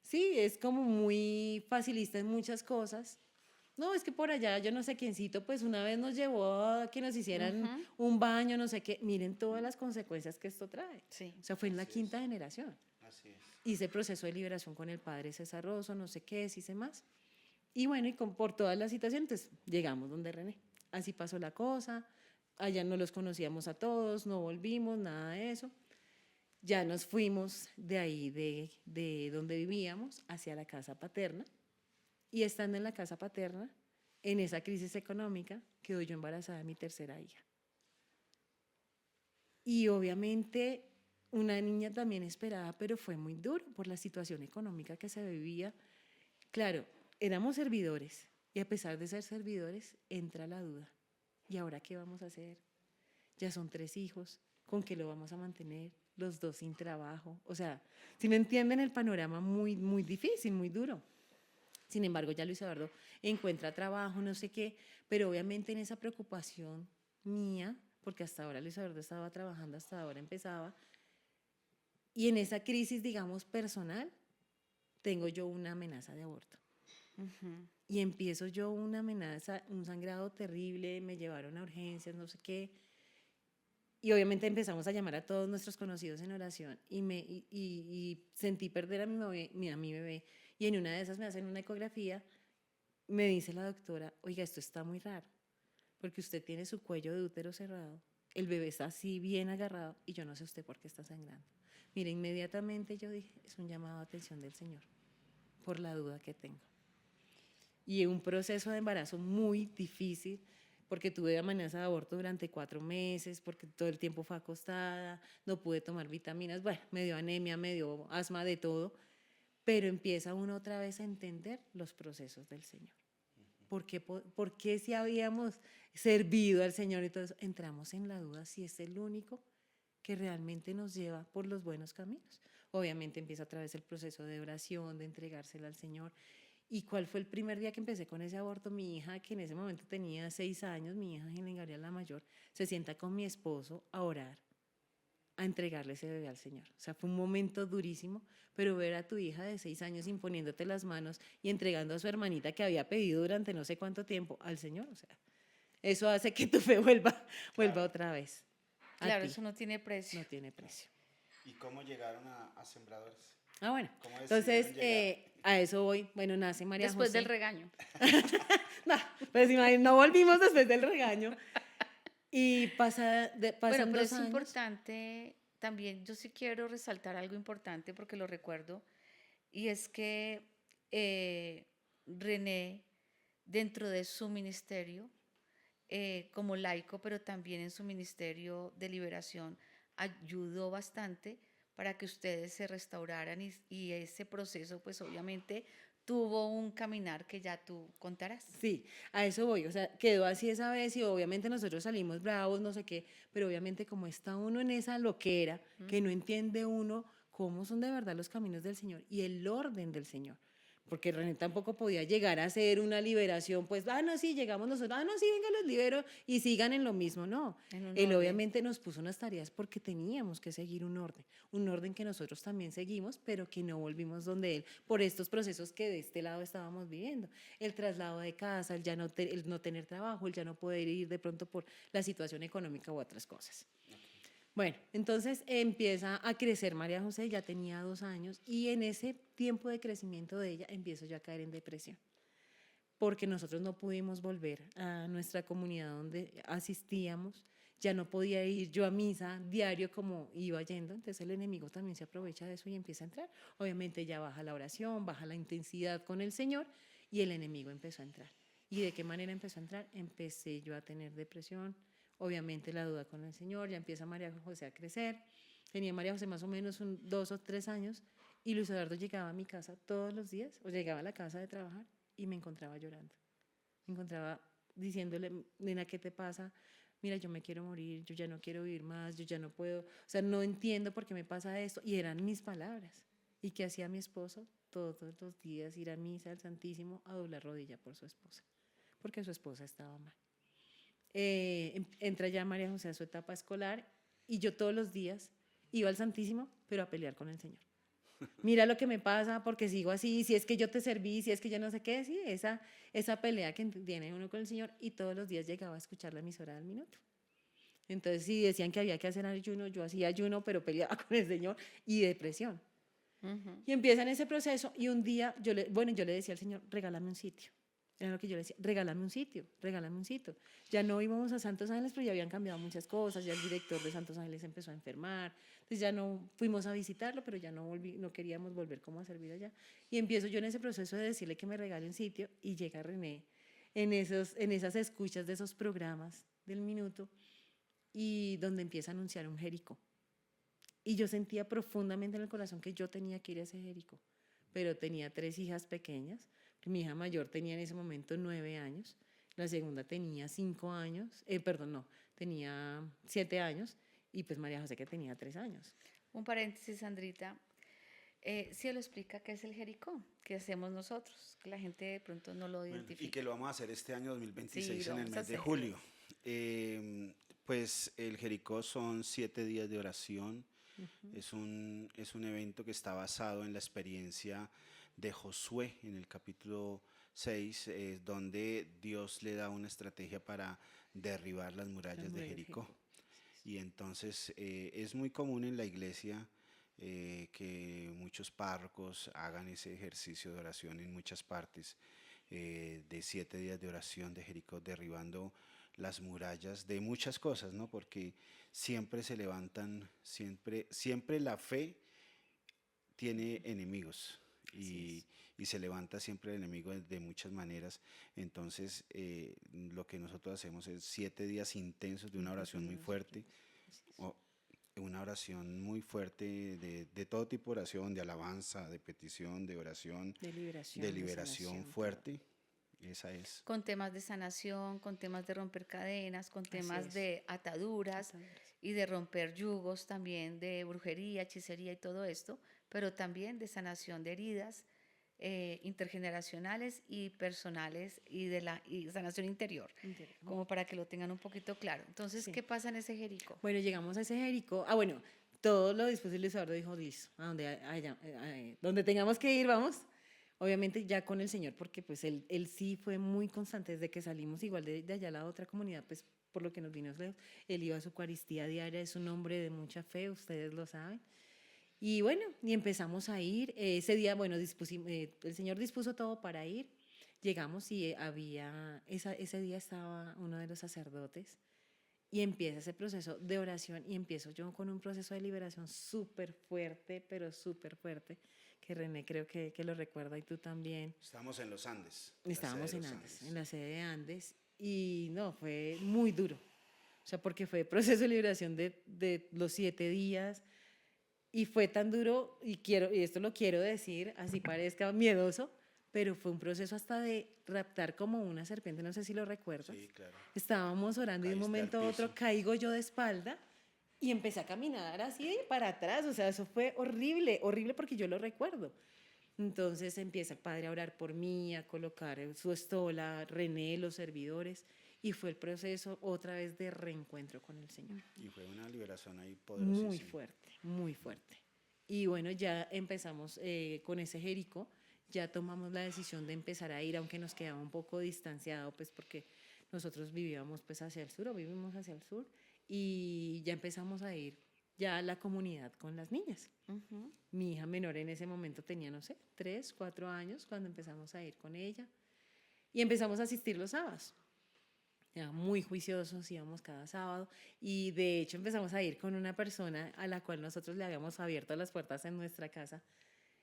sí, es como muy facilista en muchas cosas. No, es que por allá yo no sé quiéncito, pues una vez nos llevó a que nos hicieran un baño, no sé qué. Miren todas las consecuencias que esto trae. Sí. O sea, fue en la quinta generación. Así es. Hice proceso de liberación con el Padre César Rosso, no sé qué, hice más. Y bueno, y por todas las situaciones, llegamos donde René. Así pasó la cosa, allá no los conocíamos a todos, no volvimos, nada de eso. Ya nos fuimos de ahí, de donde vivíamos, hacia la casa paterna. Y estando en la casa paterna, en esa crisis económica, quedo yo embarazada de mi tercera hija. Y obviamente una niña también esperada, pero fue muy duro por la situación económica que se vivía. Claro, éramos servidores y a pesar de ser servidores, entra la duda. ¿Y ahora qué vamos a hacer? Ya son 3 hijos, ¿con qué lo vamos a mantener? Los 2 sin trabajo. O sea, si me entienden el panorama muy, muy difícil, muy duro. Sin embargo, ya Luis Eduardo encuentra trabajo, no sé qué, pero obviamente en esa preocupación mía, porque hasta ahora Luis Eduardo estaba trabajando, hasta ahora empezaba, y en esa crisis, digamos, personal, tengo yo una amenaza de aborto. Y empiezo yo una amenaza, un sangrado terrible, me llevaron a urgencias, no sé qué, y obviamente empezamos a llamar a todos nuestros conocidos en oración, y sentí perder a mi bebé. Y en una de esas me hacen una ecografía, me dice la doctora, oiga, esto está muy raro, porque usted tiene su cuello de útero cerrado, el bebé está así bien agarrado y yo no sé usted por qué está sangrando. Mire, inmediatamente yo dije, es un llamado de atención del Señor, por la duda que tengo. Y un proceso de embarazo muy difícil, porque tuve amenaza de aborto durante 4 meses, porque todo el tiempo fue acostada, no pude tomar vitaminas, bueno, me dio anemia, me dio asma, de todo. Pero empieza uno otra vez a entender los procesos del Señor. ¿Por qué si habíamos servido al Señor y todo eso, entramos en la duda si es el único que realmente nos lleva por los buenos caminos? Obviamente empieza otra vez el proceso de oración, de entregársela al Señor. ¿Y cuál fue el primer día que empecé con ese aborto? Mi hija, que en ese momento tenía 6 años, mi hija Helen Gabriela la mayor, se sienta con mi esposo a orar, a entregarle ese bebé al Señor. O sea, fue un momento durísimo, pero ver a tu hija de 6 años imponiéndote las manos y entregando a su hermanita que había pedido durante no sé cuánto tiempo al Señor, o sea, eso hace que tu fe vuelva otra vez. Claro, eso no tiene precio. No tiene precio. ¿Y cómo llegaron a Sembradores? Ah, bueno, ¿Cómo entonces decidieron llegar? a eso voy. Bueno, nace María Después José. del regaño. No, pues no volvimos después del regaño. Y pasan Bueno, pero 2 es años. importante también, yo sí quiero resaltar algo importante porque lo recuerdo, y es que René, dentro de su ministerio, como laico, pero también en su ministerio de liberación, ayudó bastante para que ustedes se restauraran y ese proceso, pues obviamente tuvo un caminar que ya tú contarás. Sí, a eso voy, o sea, quedó así esa vez y obviamente nosotros salimos bravos, no sé qué, pero obviamente como está uno en esa loquera, que no entiende uno cómo son de verdad los caminos del Señor y el orden del Señor. porque René tampoco podía llegar a hacer una liberación, pues, no, sí, llegamos nosotros, no, sí, venga, los libero y sigan en lo mismo, no. En un Él orden. obviamente nos puso unas tareas porque teníamos que seguir un orden que nosotros también seguimos, pero que no volvimos donde él, por estos procesos que de este lado estábamos viviendo. El traslado de casa, el no tener trabajo, el ya no poder ir de pronto por la situación económica u otras cosas. Bueno, entonces empieza a crecer María José, ya tenía 2 años, y en ese tiempo de crecimiento de ella empiezo yo a caer en depresión, porque nosotros no pudimos volver a nuestra comunidad donde asistíamos, ya no podía ir yo a misa diario como iba yendo, entonces el enemigo también se aprovecha de eso y empieza a entrar. Obviamente ya baja la oración, baja la intensidad con el Señor y el enemigo empezó a entrar. ¿Y de qué manera empezó a entrar? Empecé yo a tener depresión, obviamente la duda con el Señor, ya empieza María José a crecer. Tenía María José más o menos 2 o 3 años y Luis Eduardo llegaba a mi casa todos los días, o llegaba a la casa de trabajar y me encontraba llorando. Me encontraba diciéndole, nena, ¿qué te pasa? Mira, yo me quiero morir, yo ya no quiero vivir más, yo ya no puedo, o sea, no entiendo por qué me pasa esto. Y eran mis palabras. ¿Y qué hacía mi esposo? Todos los días ir a misa al Santísimo a doblar rodilla por su esposa, porque su esposa estaba mal. Entra ya María José a su etapa escolar y yo todos los días iba al Santísimo, pero a pelear con el Señor. Mira lo que me pasa, porque sigo así, si es que yo te serví, si es que yo no sé qué, sí, esa pelea que tiene uno con el Señor, y todos los días llegaba a escuchar la emisora del minuto. Entonces, si decían que había que hacer ayuno, yo hacía ayuno, pero peleaba con el Señor y depresión. Y empieza en ese proceso y un día yo le decía al Señor, regálame un sitio. Era lo que yo le decía, regálame un sitio, regálame un sitio. Ya no íbamos a Santos Ángeles, pero ya habían cambiado muchas cosas, ya el director de Santos Ángeles empezó a enfermar, entonces ya no fuimos a visitarlo, pero ya no queríamos volver como a servir allá. Y empiezo yo en ese proceso de decirle que me regale un sitio y llega René en esas escuchas de esos programas del minuto y donde empieza a anunciar un Jericó. Y yo sentía profundamente en el corazón que yo tenía que ir a ese Jericó, pero tenía 3 hijas pequeñas. Mi hija mayor tenía en ese momento 9 años, la segunda tenía 5 años, tenía 7 años, y pues María José que tenía 3 años. Un paréntesis, Sandrita. Sí lo explica qué es el Jericó, qué hacemos nosotros, que la gente de pronto no lo Bueno, identifica. y que lo vamos a hacer este año 2026 Sí, lo en el vamos a mes de hacer. julio. Pues el Jericó son 7 días de oración. Es un evento que está basado en la experiencia de Josué en el capítulo 6, donde Dios le da una estrategia para derribar las murallas de Jericó. Y entonces es muy común en la iglesia que muchos párrocos hagan ese ejercicio de oración en muchas partes, de 7 días de oración de Jericó, derribando las murallas de muchas cosas, ¿no? Porque siempre se levantan, siempre la fe tiene enemigos y se levanta siempre el enemigo de muchas maneras. Entonces, lo que nosotros hacemos es 7 días intensos de una oración muy fuerte, una oración muy fuerte de todo tipo de oración, de alabanza, de petición, de oración, De liberación sanación, fuerte. Esa es. Con temas de sanación, con temas de romper cadenas, con temas es. de ataduras y de romper yugos también, de brujería, hechicería y todo esto, pero también de sanación de heridas intergeneracionales y personales y sanación interior, como para que lo tengan un poquito claro. Entonces, Sí. ¿qué pasa en ese Jericó? Bueno, llegamos a ese Jericó. Bueno, todo lo después el Eduardo dijo, listo, a donde tengamos que ir, vamos. Obviamente ya con el Señor, porque pues él sí fue muy constante desde que salimos igual de allá a la otra comunidad, pues por lo que nos vino lejos. Él iba a su Eucaristía diaria, es un hombre de mucha fe, ustedes lo saben. Y bueno, y empezamos a ir. Ese día, bueno, el Señor dispuso todo para ir. Llegamos y ese día estaba uno de los sacerdotes y empieza ese proceso de oración y empiezo yo con un proceso de liberación súper fuerte, pero súper fuerte, que René creo que lo recuerda y tú también. Estamos en los Andes. Estábamos en Andes, en la sede de Andes, y no, fue muy duro. O sea, porque fue proceso de liberación de los 7 días, y fue tan duro, y esto lo quiero decir, así parezca miedoso, pero fue un proceso hasta de raptar como una serpiente, no sé si lo recuerdas. Sí, claro. Estábamos orando y de un momento a otro caigo yo de espalda y empecé a caminar así para atrás, o sea, eso fue horrible, horrible porque yo lo recuerdo. Entonces empieza el padre a orar por mí, a colocar su estola, René, los servidores, y fue el proceso otra vez de reencuentro con el Señor. Y fue una liberación ahí Muy poderosísima. fuerte, muy fuerte. Y bueno, ya empezamos con ese Jericó, ya tomamos la decisión de empezar a ir, aunque nos quedaba un poco distanciado, pues porque nosotros vivíamos pues hacia el sur, o vivimos hacia el sur, y ya empezamos a ir ya a la comunidad con las niñas. Ujú. Mi hija menor en ese momento tenía, no sé, 3, 4 años cuando empezamos a ir con ella, y empezamos a asistir los sábados. Ya muy juiciosos, íbamos cada sábado y de hecho empezamos a ir con una persona a la cual nosotros le habíamos abierto las puertas en nuestra casa.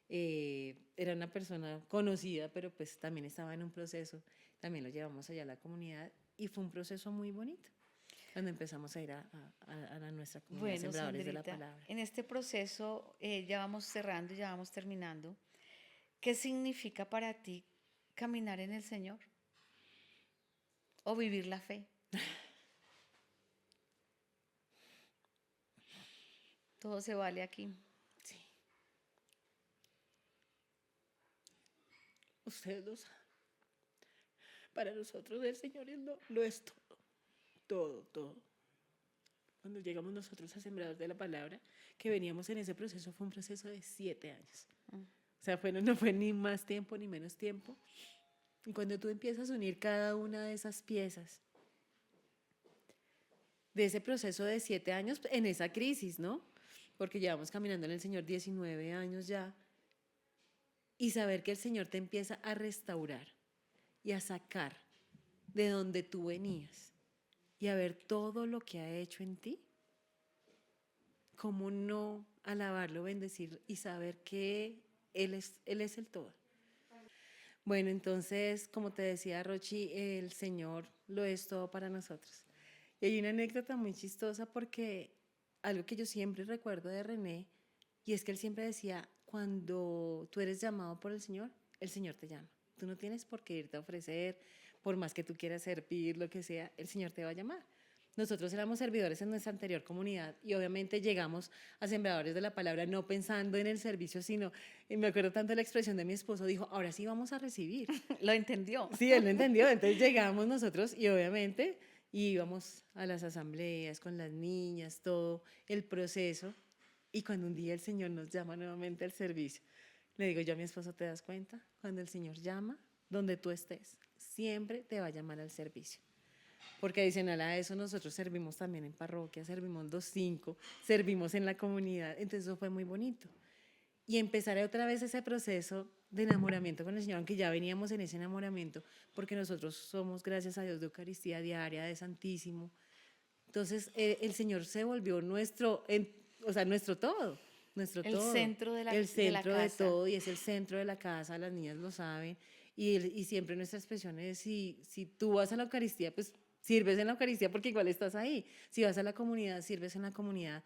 Era una persona conocida, pero pues también estaba en un proceso, también lo llevamos allá a la comunidad y fue un proceso muy bonito cuando empezamos a ir a nuestra comunidad, Bueno, Sembradores de la Sandrita, Palabra. en este proceso ya vamos cerrando, ya vamos terminando. ¿Qué significa para ti caminar en el Señor o vivir la fe? Todo se vale aquí. Sí. Ustedes lo saben. Para nosotros el Señor lo es todo, todo, todo. Cuando llegamos nosotros a Sembradores de la Palabra, que veníamos en ese proceso, fue un proceso de 7 años. O sea, no fue ni más tiempo ni menos tiempo. Y cuando tú empiezas a unir cada una de esas piezas, de ese proceso de 7 años, en esa crisis, ¿no? Porque llevamos caminando en el Señor 19 años ya, y saber que el Señor te empieza a restaurar y a sacar de donde tú venías y a ver todo lo que ha hecho en ti, cómo no alabarlo, bendecir y saber que Él es el todo. Bueno, entonces, como te decía Rochi, el Señor lo es todo para nosotros. Y hay una anécdota muy chistosa porque algo que yo siempre recuerdo de René, y es que él siempre decía, cuando tú eres llamado por el Señor te llama. Tú no tienes por qué irte a ofrecer, por más que tú quieras servir, lo que sea, el Señor te va a llamar. Nosotros éramos servidores en nuestra anterior comunidad y obviamente llegamos a Sembradores de la Palabra no pensando en el servicio, sino, y me acuerdo tanto de la expresión de mi esposo, dijo, ahora sí vamos a recibir. ¿Lo entendió? Sí, él lo entendió. Entonces llegamos nosotros y obviamente íbamos a las asambleas con las niñas, todo el proceso. Y cuando un día el Señor nos llama nuevamente al servicio, le digo yo a mi esposo, ¿te das cuenta? Cuando el Señor llama, donde tú estés, siempre te va a llamar al servicio. Porque adicional a eso nosotros servimos también en parroquia, servimos 2-5, servimos en la comunidad, entonces eso fue muy bonito. Y empezar otra vez ese proceso de enamoramiento con el Señor, aunque ya veníamos en ese enamoramiento, porque nosotros somos, gracias a Dios, de Eucaristía diaria, de Santísimo. Entonces el Señor se volvió nuestro todo, nuestro El todo. centro de la El centro de casa. todo y es el centro de la casa, las niñas lo saben. Y siempre nuestra expresión es, si tú vas a la Eucaristía, pues sirves en la Eucaristía porque igual estás ahí. Si vas a la comunidad, sirves en la comunidad.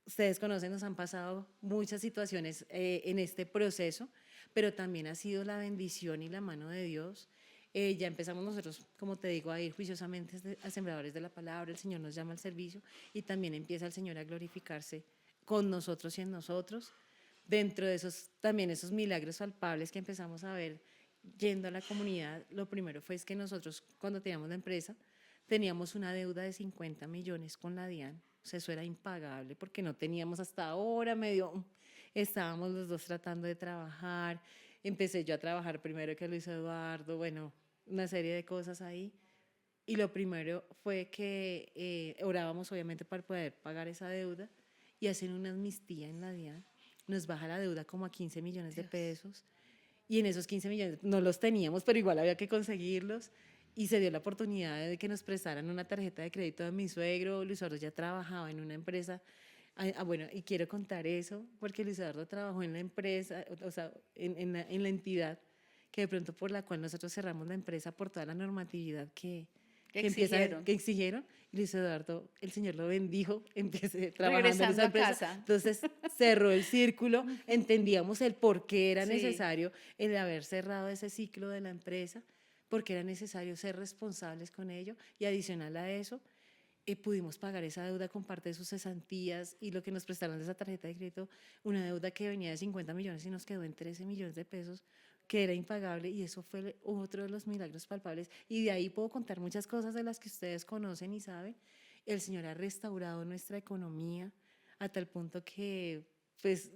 Ustedes conocen, nos han pasado muchas situaciones en este proceso, pero también ha sido la bendición y la mano de Dios. Ya empezamos nosotros, como te digo, a ir juiciosamente a Sembradores de la Palabra, el Señor nos llama al servicio y también empieza el Señor a glorificarse con nosotros y en nosotros. Dentro de también esos milagros palpables que empezamos a ver yendo a la comunidad, lo primero fue que nosotros, cuando teníamos la empresa, teníamos una deuda de 50 millones con la DIAN. O sea, eso era impagable porque no teníamos hasta ahora estábamos los dos tratando de trabajar. Empecé yo a trabajar primero que Luis Eduardo, bueno, una serie de cosas ahí. Y lo primero fue que orábamos obviamente para poder pagar esa deuda y hacen una amnistía en la DIAN. Nos baja la deuda como a 15 millones de pesos. Y en esos 15 millones no los teníamos, pero igual había que conseguirlos. Y se dio la oportunidad de que nos prestaran una tarjeta de crédito de mi suegro. Luis Eduardo ya trabajaba en una empresa. Bueno, y quiero contar eso, porque Luis Eduardo trabajó en la empresa, o sea, en la entidad, que de pronto por la cual nosotros cerramos la empresa por toda la normatividad que exigieron. Y Luis Eduardo, el Señor lo bendijo, empecé trabajando en esa empresa. Casa. Entonces cerró el círculo, entendíamos el por qué era necesario el haber cerrado ese ciclo de la empresa, porque era necesario ser responsables con ello y adicional a eso, pudimos pagar esa deuda con parte de sus cesantías y lo que nos prestaron de esa tarjeta de crédito, una deuda que venía de 50 millones y nos quedó en 13 millones de pesos, que era impagable, y eso fue otro de los milagros palpables. Y de ahí puedo contar muchas cosas de las que ustedes conocen y saben. El Señor ha restaurado nuestra economía a tal punto que, pues,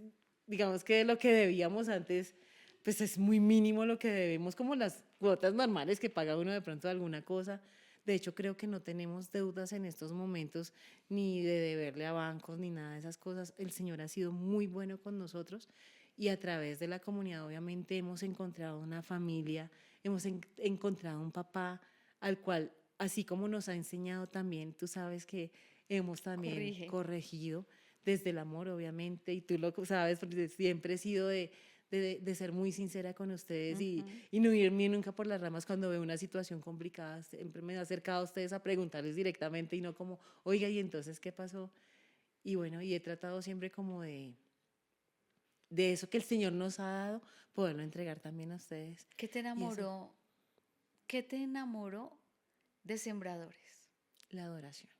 digamos que lo que debíamos antes, pues es muy mínimo lo que debemos, como las cuotas normales que paga uno de pronto de alguna cosa. De hecho, creo que no tenemos deudas en estos momentos, ni de deberle a bancos, ni nada de esas cosas. El Señor ha sido muy bueno con nosotros y a través de la comunidad, obviamente, hemos encontrado una familia, hemos encontrado un papá al cual, así como nos ha enseñado también, tú sabes que hemos también Corrige. corregido desde el amor, obviamente, y tú lo sabes, porque siempre he sido de ser muy sincera con ustedes y no irme nunca por las ramas cuando veo una situación complicada. Siempre me he acercado a ustedes a preguntarles directamente y no como, oiga, ¿y entonces qué pasó? Y bueno, y he tratado siempre como de eso que el Señor nos ha dado, poderlo entregar también a ustedes. ¿Qué te Y eso, enamoró? ¿Qué te enamoró de Sembradores? la adoración.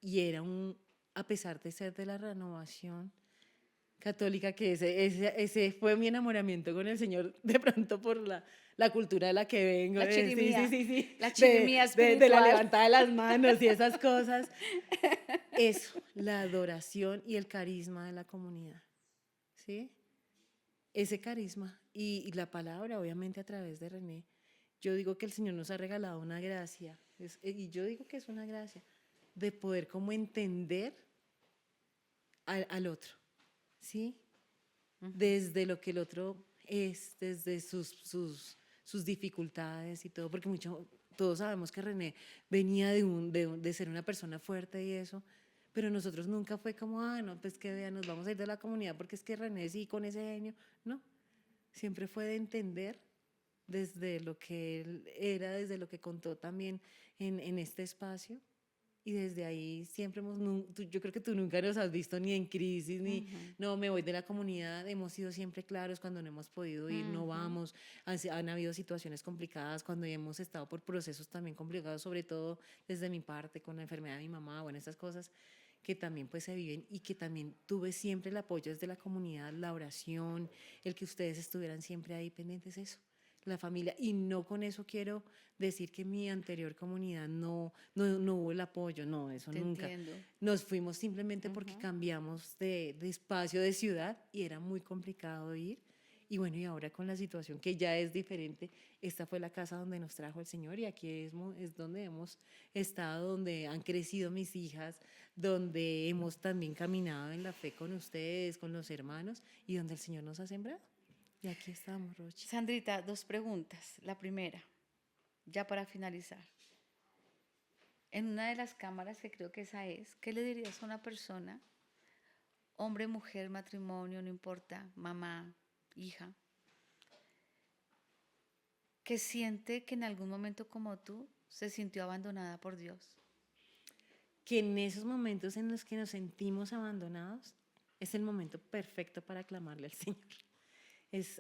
Y era a pesar de ser de la renovación católica, que ese fue mi enamoramiento con el Señor, de pronto por la cultura de la que vengo. La chirimía, Sí. la chirimía De la espiritual. levantada de las manos y esas cosas. Eso, la adoración y el carisma de la comunidad. ¿Sí? Ese carisma y la palabra, obviamente, a través de René. Yo digo que el Señor nos ha regalado una gracia, y yo digo que es una gracia, de poder como entender al otro, ¿sí? Desde lo que el otro es, desde sus dificultades y todo, porque todos sabemos que René venía de ser una persona fuerte y eso, pero nosotros nunca fue como, no, pues que vean, nos vamos a ir de la comunidad porque es que René sí, con ese genio, no, siempre fue de entender desde lo que él era, desde lo que contó también en este espacio. Y desde ahí siempre yo creo que tú nunca nos has visto ni en crisis, ni no, me voy de la comunidad. Hemos sido siempre claros cuando no hemos podido ir, no vamos. Han habido situaciones complicadas cuando hemos estado por procesos también complicados, sobre todo desde mi parte con la enfermedad de mi mamá, bueno, estas cosas que también pues se viven, y que también tuve siempre el apoyo desde la comunidad, la oración, el que ustedes estuvieran siempre ahí pendientes, eso, la familia. Y no con eso quiero decir que mi anterior comunidad no hubo el apoyo, no, eso Te nunca. entiendo. Nos fuimos simplemente porque cambiamos de espacio, de ciudad, y era muy complicado ir. Y bueno, y ahora con la situación que ya es diferente, esta fue la casa donde nos trajo el Señor, y aquí es donde hemos estado, donde han crecido mis hijas, donde hemos también caminado en la fe con ustedes, con los hermanos, y donde el Señor nos ha sembrado. Y aquí estamos, Rochi. Sandrita, dos preguntas. La primera, ya para finalizar. En una de las cámaras, que creo que esa es, ¿qué le dirías a una persona, hombre, mujer, matrimonio, no importa, mamá, hija, que siente que en algún momento como tú se sintió abandonada por Dios? Que en esos momentos en los que nos sentimos abandonados, es el momento perfecto para clamarle al Señor.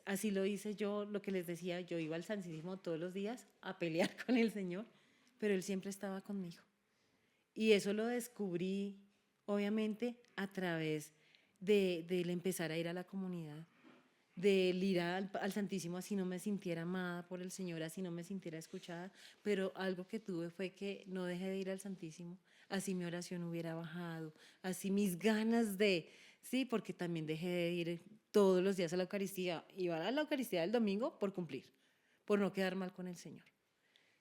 Así lo hice yo, lo que les decía, yo iba al Santísimo todos los días a pelear con el Señor, pero Él siempre estaba conmigo. Y eso lo descubrí, obviamente, a través del empezar a ir a la comunidad, del ir al Santísimo así no me sintiera amada por el Señor, así no me sintiera escuchada, pero algo que tuve fue que no dejé de ir al Santísimo, así mi oración hubiera bajado, así mis ganas sí, porque también dejé de ir todos los días a la Eucaristía, iba a la Eucaristía del domingo por cumplir, por no quedar mal con el Señor.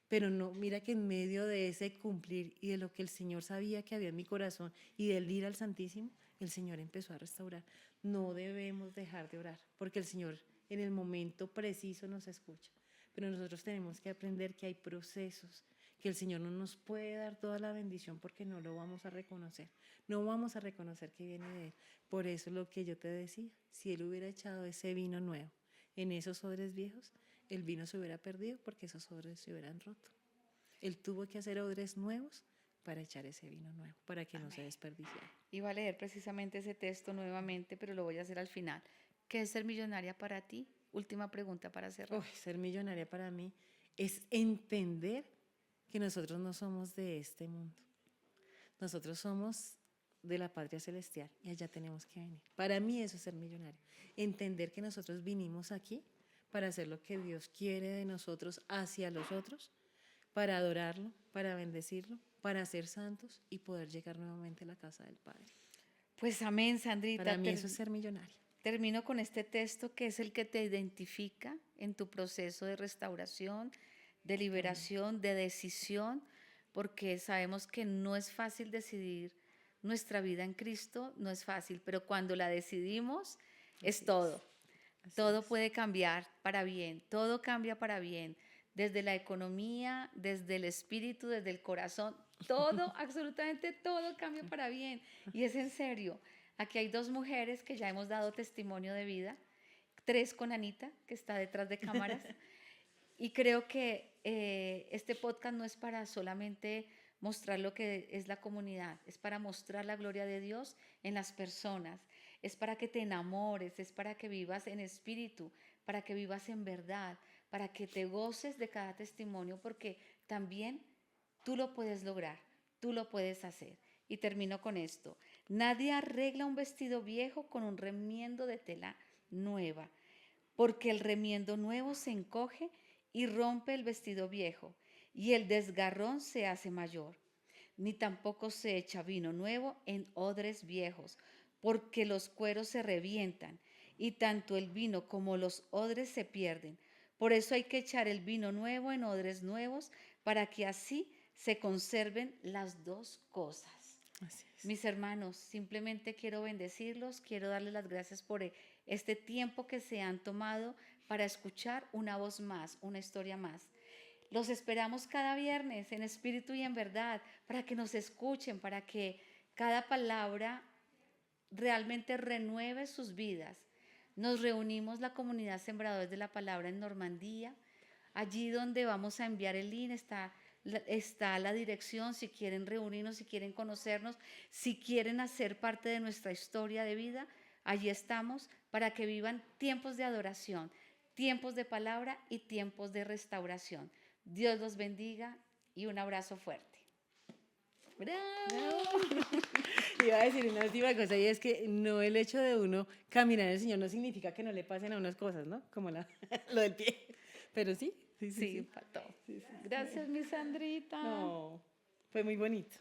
Pero no, mira que en medio de ese cumplir y de lo que el Señor sabía que había en mi corazón y del ir al Santísimo, el Señor empezó a restaurar. No debemos dejar de orar, porque el Señor en el momento preciso nos escucha. Pero nosotros tenemos que aprender que hay procesos, que el Señor no nos puede dar toda la bendición porque no lo vamos a reconocer. No vamos a reconocer que viene de Él. Por eso lo que yo te decía, si Él hubiera echado ese vino nuevo en esos odres viejos, el vino se hubiera perdido porque esos odres se hubieran roto. Él tuvo que hacer odres nuevos para echar ese vino nuevo, para que no se desperdiciara. Iba a leer precisamente ese texto nuevamente, pero lo voy a hacer al final. ¿Qué es ser millonaria para ti? Última pregunta para cerrar. Ser millonaria para mí es entender que nosotros no somos de este mundo. Nosotros somos de la patria celestial y allá tenemos que venir. Para mí eso es ser millonario. Entender que nosotros vinimos aquí para hacer lo que Dios quiere de nosotros hacia los otros, para adorarlo, para bendecirlo, para ser santos y poder llegar nuevamente a la casa del Padre. Pues amén, Sandrita. Para mí eso es ser millonario. Termino con este texto que es el que te identifica en tu proceso de restauración, de liberación, de decisión, porque sabemos que no es fácil decidir nuestra vida en Cristo, no es fácil, pero cuando la decidimos es todo. Todo puede cambiar para bien, todo cambia para bien, desde la economía, desde el espíritu, desde el corazón, todo, absolutamente todo cambia para bien. Y es en serio. Aquí hay 2 mujeres que ya hemos dado testimonio de vida, 3 con Anita, que está detrás de cámaras. Y creo que este podcast no es para solamente mostrar lo que es la comunidad, es para mostrar la gloria de Dios en las personas, es para que te enamores, es para que vivas en espíritu, para que vivas en verdad, para que te goces de cada testimonio, porque también tú lo puedes lograr, tú lo puedes hacer. Y termino con esto. Nadie arregla un vestido viejo con un remiendo de tela nueva, porque el remiendo nuevo se encoge y rompe el vestido viejo, y el desgarrón se hace mayor. Ni tampoco se echa vino nuevo en odres viejos, porque los cueros se revientan, y tanto el vino como los odres se pierden. Por eso hay que echar el vino nuevo en odres nuevos, para que así se conserven las 2 cosas. Así es. Mis hermanos, simplemente quiero bendecirlos, quiero darles las gracias por este tiempo que se han tomado para escuchar una voz más, una historia más. Los esperamos cada viernes en espíritu y en verdad, para que nos escuchen, para que cada palabra realmente renueve sus vidas. Nos reunimos la comunidad Sembradores de la Palabra en Normandía. Allí donde vamos a enviar el link está la dirección, si quieren reunirnos, si quieren conocernos, si quieren hacer parte de nuestra historia de vida, allí estamos para que vivan tiempos de adoración, tiempos de palabra y tiempos de restauración. Dios los bendiga y un abrazo fuerte. ¡Bravo! Iba a decir una última cosa y es que no el hecho de uno caminar en el Señor no significa que no le pasen a unas cosas, ¿no? Como lo del pie. Pero sí. Sí, para todo. Gracias, mi Sandrita. No, fue muy bonito.